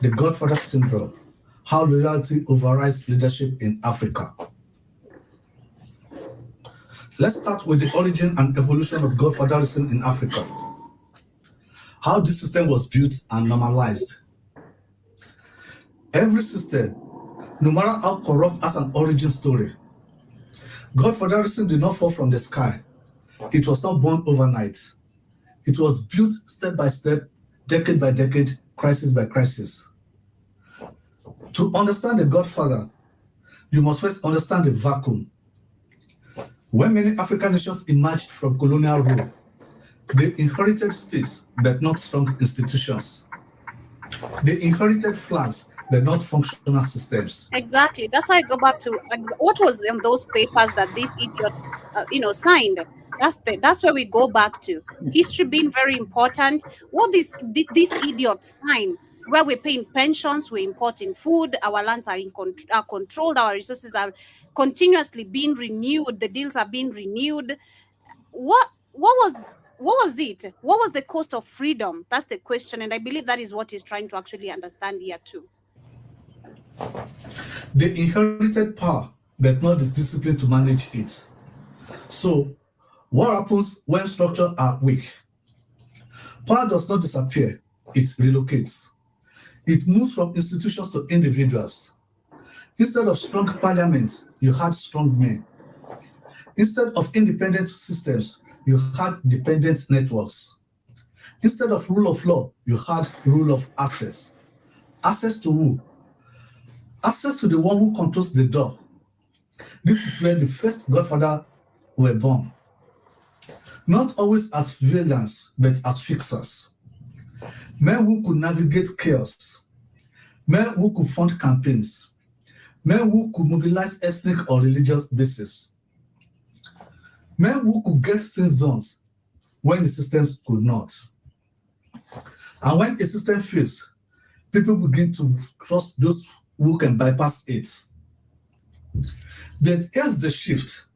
The Godfather Syndrome: How Loyalty Overrides Leadership in Africa. Let's start with the origin and evolution of Godfatherism in Africa. How this system was built and normalized. Every system, no matter how corrupt, has an origin story. Godfatherism did not fall from the sky. It was not born overnight. It was built step by step, decade by decade, crisis by crisis. To understand the Godfather, you must first understand the vacuum. When many African nations emerged from colonial rule, they inherited states but not strong institutions. They inherited flags but not functional systems. Exactly. That's why I go back to what was in those papers that these idiots, signed. That's where we go back to history being very important. What these idiots signed where we're paying pensions, we're importing food, our lands are are controlled, our resources are continuously being renewed, the deals are being renewed. What was it? What was the cost of freedom? That's the question, and I believe that is what he's trying to actually understand here too. They inherited power, but not the discipline to manage it. So, what happens when structures are weak? Power does not disappear, it relocates. It moves from institutions to individuals. Instead of strong parliaments, you had strong men. Instead of independent systems, you had dependent networks. Instead of rule of law, you had rule of access. Access to who? Access to the one who controls the door. This is where the first Godfather were born. Not always as villains, but as fixers. Men who could navigate chaos. Men who could fund campaigns. Men who could mobilize ethnic or religious bases. Men who could get things done when the systems could not. And when a system fails, people begin to trust those who can bypass it. But here's the shift.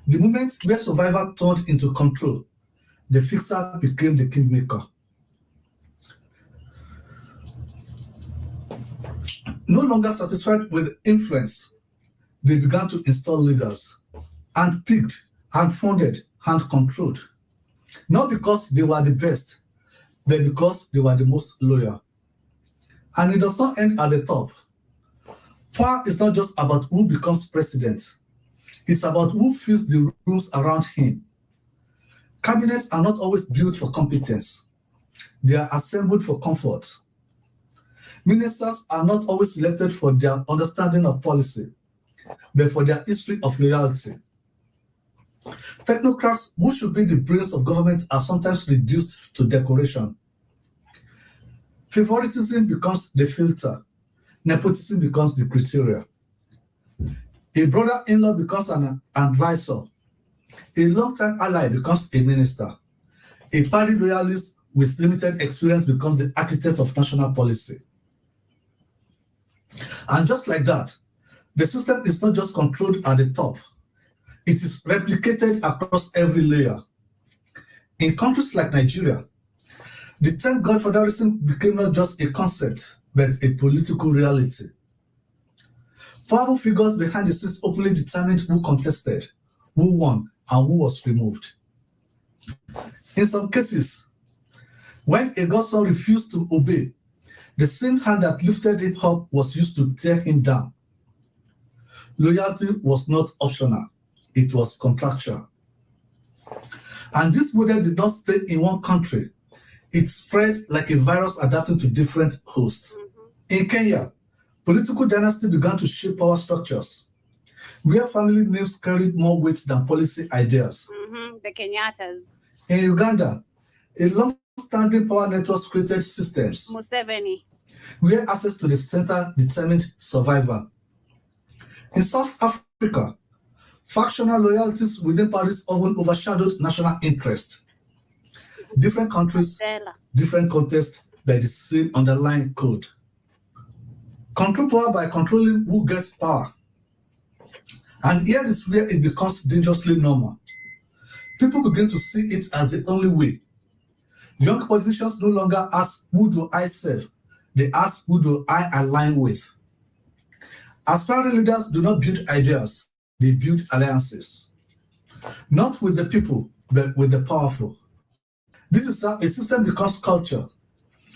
The moment where survival turned into control, the fixer became the kingmaker. No longer satisfied with influence, they began to install leaders, handpicked, hand-funded, hand-controlled. Not because they were the best, but because they were the most loyal. And it does not end at the top. Power is not just about who becomes president. It's about who fills the rooms around him. Cabinets are not always built for competence. They are assembled for comfort. Ministers are not always selected for their understanding of policy, but for their history of loyalty. Technocrats who should be the brains of government are sometimes reduced to decoration. Favoritism becomes the filter. Nepotism becomes the criteria. A brother-in-law becomes an advisor. A long-time ally becomes a minister. A party loyalist with limited experience becomes the architect of national policy. And just like that, the system is not just controlled at the top. It is replicated across every layer. In countries like Nigeria, the term godfatherism became not just a concept, but a political reality. Powerful figures behind the scenes openly determined who contested, who won, and who was removed. In some cases, when a godson refused to obey, the same hand that lifted him up was used to tear him down. Loyalty was not optional, it was contractual. And this model did not stay in one country. It spreads like a virus adapting to different hosts. In Kenya, political dynasty began to shape power structures, where family names carried more weight than policy ideas. The Kenyattas. In Uganda, a long-standing power network created systems Museveni. where access to the center determined survival. In South Africa, factional loyalties within parties often overshadowed national interest. Different countries, different contexts, but the same underlying code. Control power by controlling who gets power. And here is where it becomes dangerously normal. People begin to see it as the only way. Young politicians no longer ask, who do I serve? They ask, who do I align with? Aspiring leaders do not build ideas, they build alliances. Not with the people, but with the powerful. This is how a system becomes culture.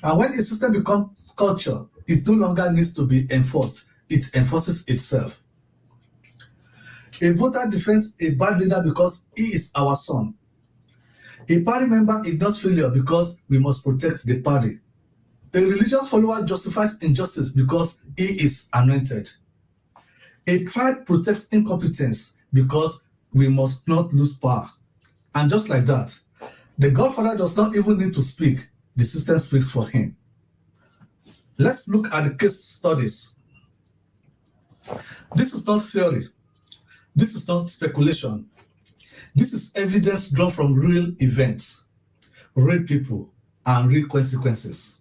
And when a system becomes culture, it no longer needs to be enforced. It enforces itself. A voter defends a bad leader because he is our son. A party member ignores failure because we must protect the party. A religious follower justifies injustice because he is anointed. A tribe protects incompetence because we must not lose power. And just like that, the Godfather does not even need to speak. The system speaks for him. Let's look at the case studies. This is not theory. This is not speculation. This is evidence drawn from real events, real people, and real consequences.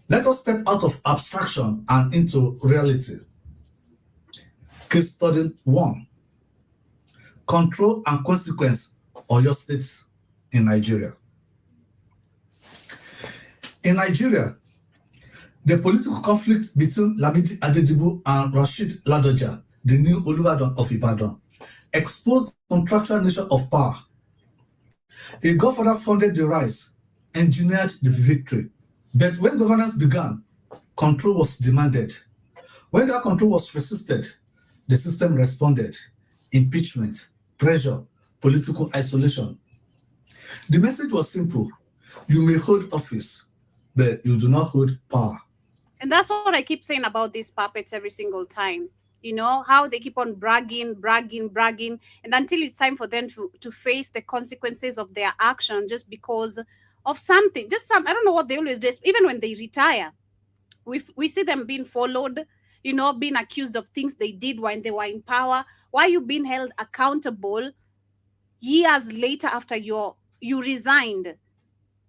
Let us step out of abstraction and into reality. Case study 1. Control and consequence of your states in Nigeria. In Nigeria, the political conflict between Lamidi Adedibu and Rashid Ladoja, the new Olubadan of Ibadan, exposed the contractual nature of power. A godfather funded the rise, engineered the victory. But when governance began, control was demanded. When that control was resisted, the system responded. Impeachment, pressure, political isolation. The message was simple. You may hold office, but you do not hold power. And that's what I keep saying about these puppets every single time. You know, how they keep on bragging, and until it's time for them to face the consequences of their action just because of something. I don't know what they always do. Even when they retire, we see them being followed, you know, being accused of things they did when they were in power. Why are you being held accountable years later after you resigned?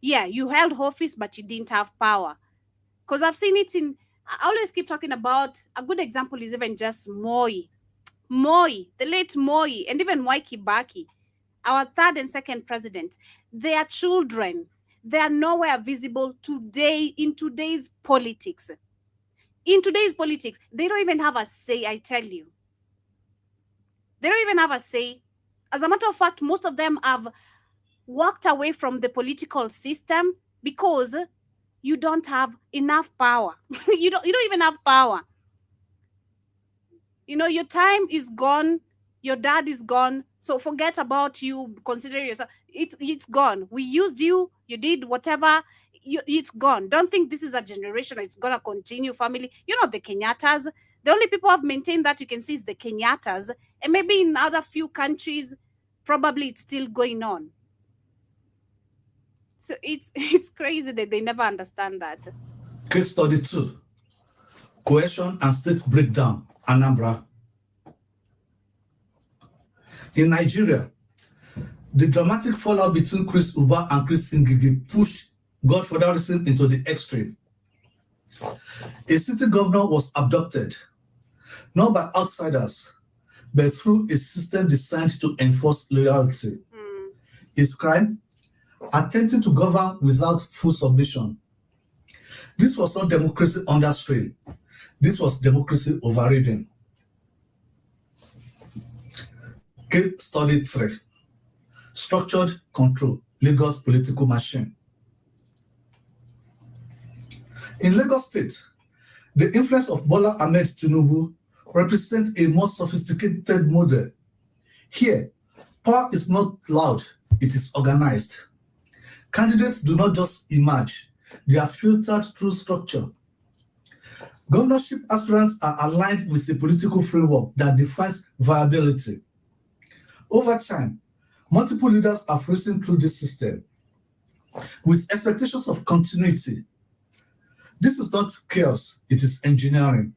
Yeah, you held office, but you didn't have power. Because I've seen it I always keep talking about, a good example is even just Moi, the late Moi, and even Mwai Kibaki, our third and second president. Their children, they are nowhere visible today in today's politics. In today's politics, they don't even have a say, I tell you. They don't even have a say. As a matter of fact, most of them have walked away from the political system because you don't have enough power. you don't even have power. You know, your time is gone. Your dad is gone. So forget about you. Consider yourself. It's gone. We used you. You did whatever. It's gone. Don't think this is a generation that's going to continue family. You know, the Kenyattas. The only people who have maintained that you can see is the Kenyattas. And maybe in other few countries, probably it's still going on. So it's crazy that they never understand that. Case study 2. Coercion and state breakdown, Anambra. In Nigeria, the dramatic fallout between Chris Uba and Chris Ngigi pushed godfatherism into the extreme. A city governor was abducted, not by outsiders, but through a system designed to enforce loyalty. His crime? Attempting to govern without full submission. This was not democracy under strain. This was democracy overridden. Case study 3. Structured control, Lagos political machine. In Lagos State, the influence of Bola Ahmed Tinubu represents a more sophisticated model. Here, power is not loud, it is organized. Candidates do not just emerge, they are filtered through structure. Governorship aspirants are aligned with a political framework that defines viability. Over time, multiple leaders are racing through this system with expectations of continuity. This is not chaos, it is engineering.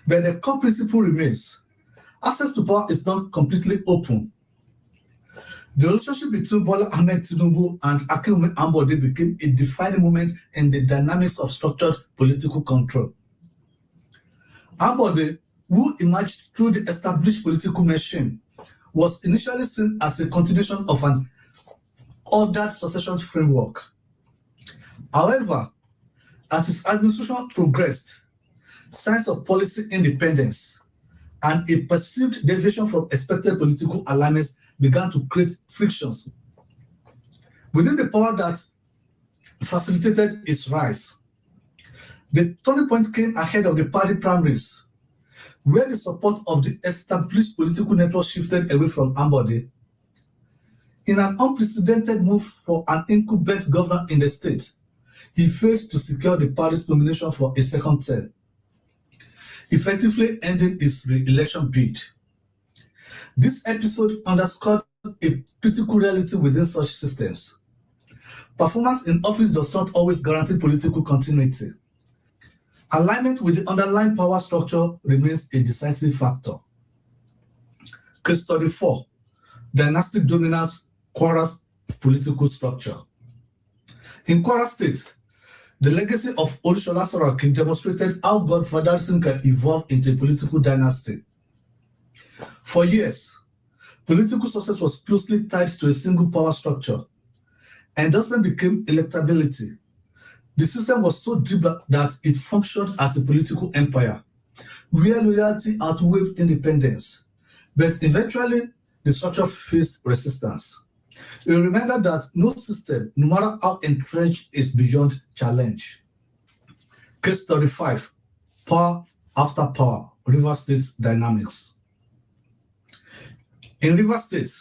But the core principle remains. Access to power is not completely open. The relationship between Bola Ahmed Tinubu and Akinwumi Ambode became a defining moment in the dynamics of structured political control. Ambode, who emerged through the established political machine, was initially seen as a continuation of an ordered succession framework. However, as his administration progressed, signs of policy independence and a perceived deviation from expected political alignments began to create frictions within the power that facilitated its rise. The turning point came ahead of the party primaries, where the support of the established political network shifted away from Ambode. In an unprecedented move for an incumbent governor in the state, he failed to secure the party's nomination for a second term, effectively ending his re-election bid. This episode underscored a critical reality within such systems. Performance in office does not always guarantee political continuity. Alignment with the underlying power structure remains a decisive factor. Case study 4. Dynastic dominance, Kwara's political structure. In Kwara State, The legacy of Olusola Saraki demonstrated how godfatherism can evolve into a political dynasty. For years, political success was closely tied to a single power structure. Endorsement became electability. The system was so deep that it functioned as a political empire, where loyalty outweighed independence. But eventually, the structure faced resistance. A reminder that no system, no matter how entrenched, is beyond challenge. Case 35, Power After Power, Rivers State Dynamics. In Rivers State,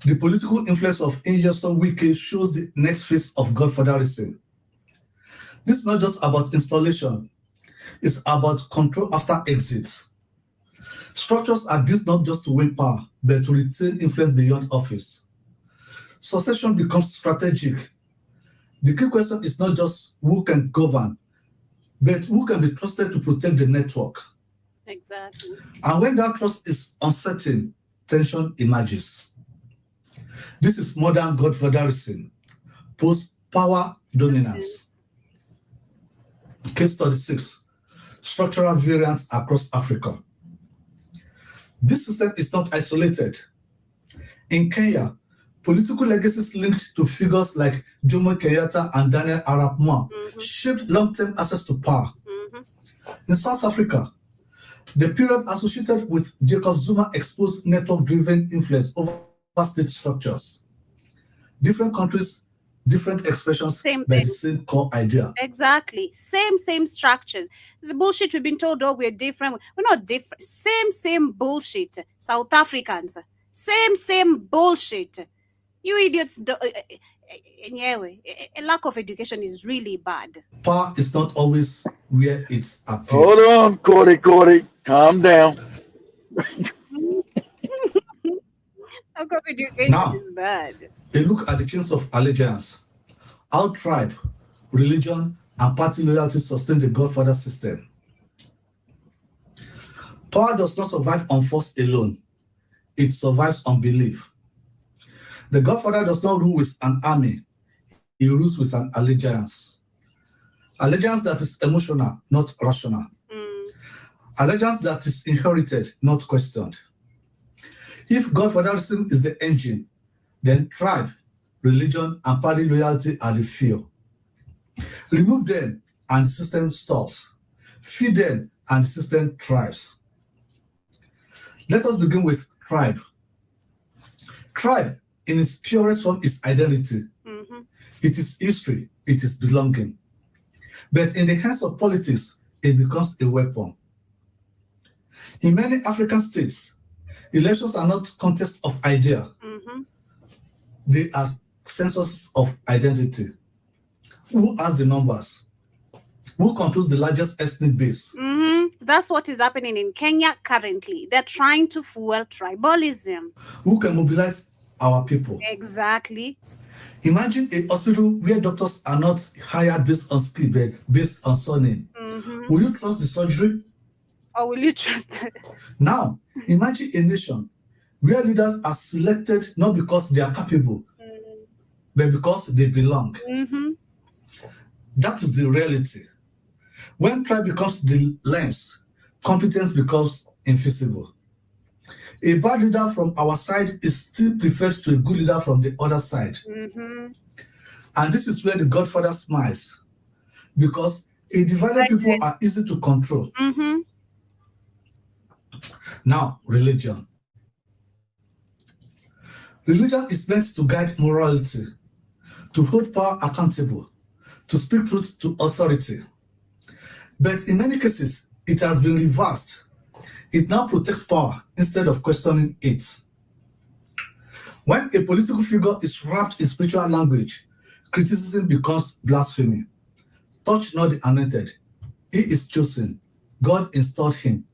the political influence of Nyesom Wike shows the next phase of godfatherism. This is not just about installation, it's about control after exit. Structures are built not just to win power, but to retain influence beyond office. Succession becomes strategic. The key question is not just who can govern, but who can be trusted to protect the network. Exactly. And when that trust is uncertain, tension emerges. This is modern godfatherism, post-power dominance. Case 36, structural variance across Africa. This system is not isolated. In Kenya, political legacies linked to figures like Jomo Kenyatta and Daniel Arap Moi shaped long-term access to power. In South Africa, the period associated with Jacob Zuma exposed network-driven influence over state structures. Different countries, different expressions, but the same core idea. Exactly. Same structures. The bullshit we've been told, oh, we're different. We're not different. Same bullshit. South Africans. Same bullshit. You idiots. Anyway, a lack of education is really bad. Power is not always where it appears. Hold on, Cordy. Calm down. Lack of education Now, is bad. a look at the chains of allegiance. How tribe, religion, and party loyalty sustain the Godfather system. Power does not survive on force alone. It survives on belief. The Godfather does not rule with an army. He rules with an allegiance. Allegiance that is emotional, not rational. Allegiance that is inherited, not questioned. If godfatherism is the engine, then tribe, religion, and party loyalty are the fuel. Remove them, and the system stalls. Feed them, and the system thrives. Let us begin with tribe. Tribe, in its purest form, is identity. It is history. It is belonging. But in the hands of politics, it becomes a weapon. In many African states, elections are not contests of idea. They are censuses of identity. Who has the numbers? Who controls the largest ethnic base? That's what is happening in Kenya currently. They're trying to fuel tribalism. Who can mobilize our people? Exactly. Imagine a hospital where doctors are not hired based on skill, but based on surname. Will you trust the surgery? Or will you trust that? Now, imagine a nation where leaders are selected not because they are capable, but because they belong. That is the reality. When tribe becomes the lens, competence becomes invisible. A bad leader from our side is still preferred to a good leader from the other side. And this is where the Godfather smiles, because a divided people are easy to control. Now, religion. Religion is meant to guide morality, to hold power accountable, to speak truth to authority. But in many cases, it has been reversed. It now protects power instead of questioning it. When a political figure is wrapped in spiritual language, criticism becomes blasphemy. Touch not the anointed. He is chosen. God installed him.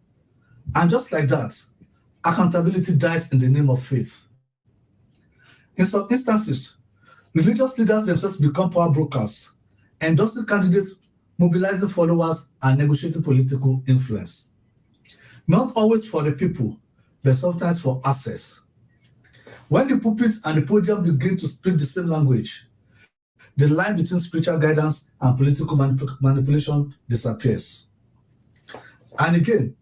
And just like that, accountability dies in the name of faith. In some instances, religious leaders themselves become power brokers, endorsing candidates, mobilizing followers, and negotiating political influence. Not always for the people, but sometimes for access. When the pulpit and the podium begin to speak the same language, the line between spiritual guidance and political manipulation disappears. And again,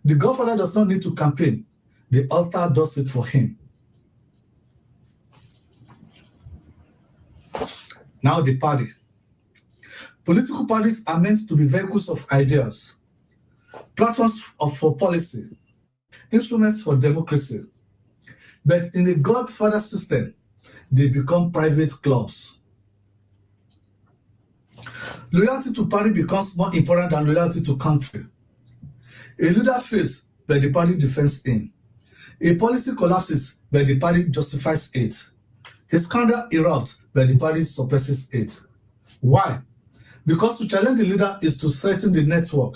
the Godfather does not need to campaign. The altar does it for him. Now the party. Political parties are meant to be vehicles of ideas, platforms for policy, instruments for democracy. But in the Godfather system, they become private clubs. Loyalty to party becomes more important than loyalty to country. A leader fails, but the party defends him. A policy collapses, but the party justifies it. A scandal erupts, but the party suppresses it. Why? Because to challenge the leader is to threaten the network.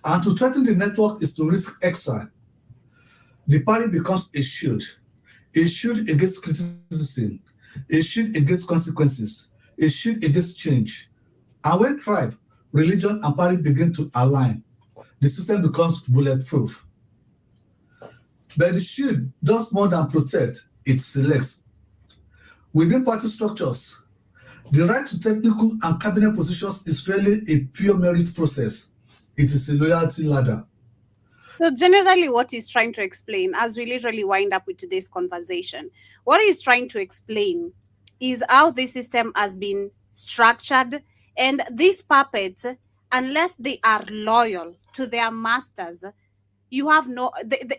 And to threaten the network is to risk exile. The party becomes a shield against criticism, a shield against consequences, a shield against change. And when tribe, religion, and party begin to align, the system becomes bulletproof. But the shield does more than protect, it selects. Within party structures, the right to technical and cabinet positions is really a pure merit process. It is a loyalty ladder. So generally what he's trying to explain, as we literally wind up with today's conversation, what he's trying to explain is how this system has been structured, and these puppets, unless they are loyal to their masters, you have no,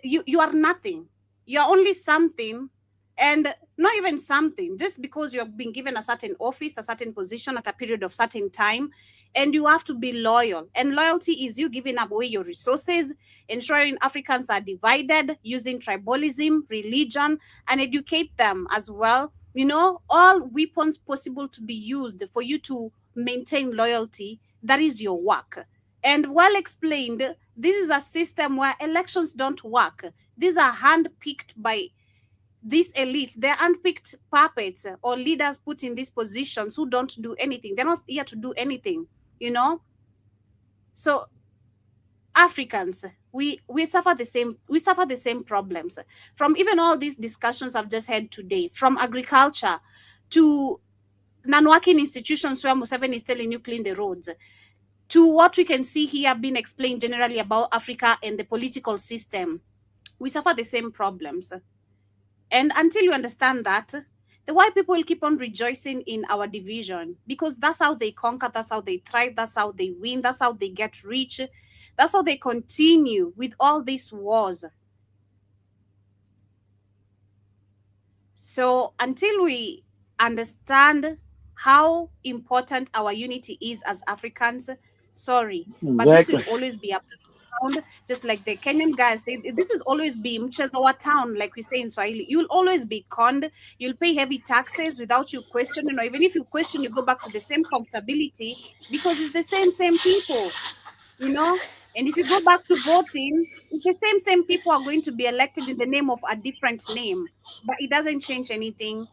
you are nothing. You're only something, and not even something, just because you've been given a certain office, a certain position at a period of certain time, and you have to be loyal. And loyalty is you giving away your resources, ensuring Africans are divided, using tribalism, religion, and educate them as well. You know, all weapons possible to be used for you to maintain loyalty. That is your work. And well explained, this is a system where elections don't work. These are handpicked by these elites. They're handpicked puppets or leaders put in these positions who don't do anything. They're not here to do anything, you know. So Africans, we suffer the same problems from even all these discussions I've just had today, from agriculture to non-working institutions where Museveni is telling you clean the roads, to what we can see here being explained generally about Africa and the political system. We suffer the same problems. And until you understand that, the white people will keep on rejoicing in our division, because that's how they conquer, that's how they thrive, that's how they win, that's how they get rich, that's how they continue with all these wars. So until we understand how important our unity is as Africans, sorry, but this will always be a playground, just like the Kenyan guys say, this will always be Mchezo town, like we say in Swahili. You'll always be conned, you'll pay heavy taxes without you questioning, or even if you question, you go back to the same comfortability, because it's the same people, you know. And if you go back to voting, it's the same people are going to be elected in the name of a different name, but it doesn't change anything.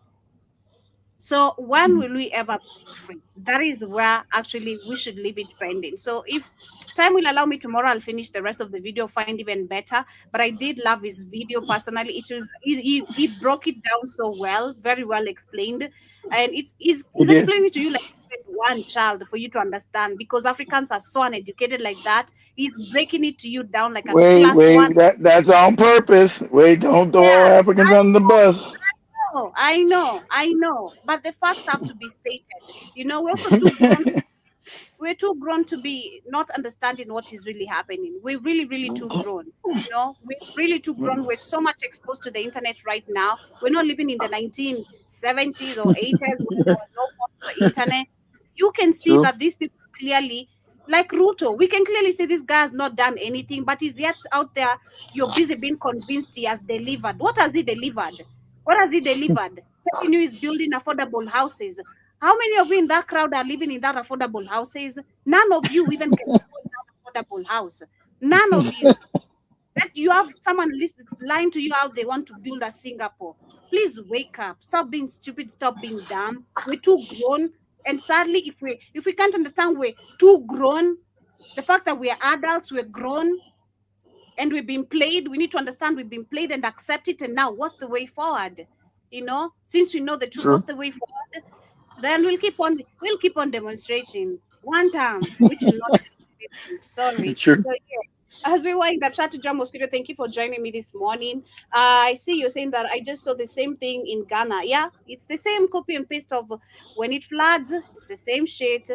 So when will we ever be free? That is where actually we should leave it pending. So if time will allow me tomorrow, I'll finish the rest of the video, find even better. But I did love his video personally. It was he broke it down so well, very well explained, and he's explaining to you like one child for you to understand, because Africans are so uneducated like that. He's breaking it to you down like a class one. That's on purpose. Wait, don't throw all Africans under the bus. I know, but the facts have to be stated. You know, we're also too grown. We're too grown to be not understanding what is really happening. We're really too grown. You know, we're really too grown. We're so much exposed to the internet right now. We're not living in the 1970s or 80s when there were no phones or internet. You can see that these people clearly, like Ruto, we can clearly see this guy has not done anything, but he's yet out there. You're busy being convinced he has delivered. What has he delivered? What has he delivered? Telling you he's building affordable houses. How many of you in that crowd are living in that affordable houses? None of you even can afford that affordable house. None of you. That you have someone lying to you how they want to build a Singapore. Please wake up. Stop being stupid. Stop being dumb. We're too grown. And sadly, if we can't understand we're too grown, the fact that we are adults, we're grown, and we've been played, we need to understand we've been played and accept it. And now what's the way forward? You know, since we know the truth, what's the way forward? Then we'll keep on demonstrating. One time, which will not change anything. Sorry. True. So, yeah. As we wind up, Shatu Mosquito, thank you for joining me this morning. I see you're saying that I just saw the same thing in Ghana. Yeah, it's the same copy and paste of when it floods, it's the same shit.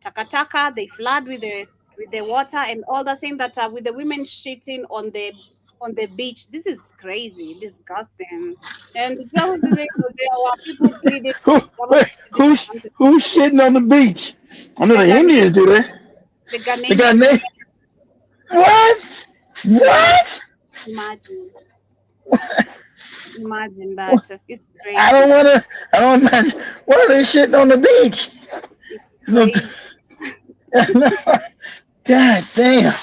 Takataka, they flood with the water and all that, saying that with the women shitting on the beach. This is crazy, disgusting. And the government is saying that there are people pleading Who, with the government wait, to do something. who's sitting on the beach? I know The the Ghanaian, Indians do that. the They got Ghanaian name. women. What? Imagine, What? imagine, imagine that. It's I don't crazy. want to. I don't imagine. Why are they sitting on the beach? It's No, crazy. God damn.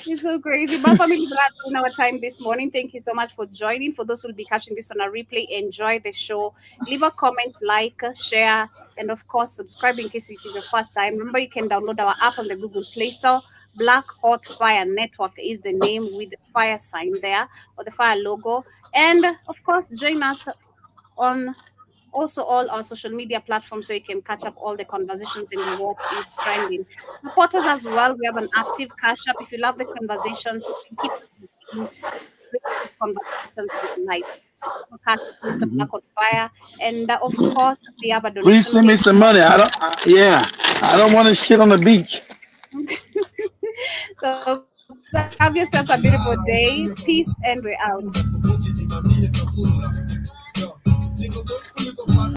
It's so crazy. But family, that's in our time this morning. Thank you so much for joining. For those who will be catching this on a replay, enjoy the show. Leave a comment, like, share, and of course, subscribe in case it is your first time. Remember, you can download our app on the Google Play Store. Black Hot Fire Network is the name with the fire sign there or the fire logo. And of course, join us on also all our social media platforms so you can catch up all the conversations and what is trending. Support us as well. We have an active cash app. If you love the conversations, you can keep us in good conversations with life. Cash App, Mr. Black on Fire. And of course, we have a Please donation send me link. some money. Yeah, I don't want to shit on the beach. So have yourselves a beautiful day. Peace, and we're out.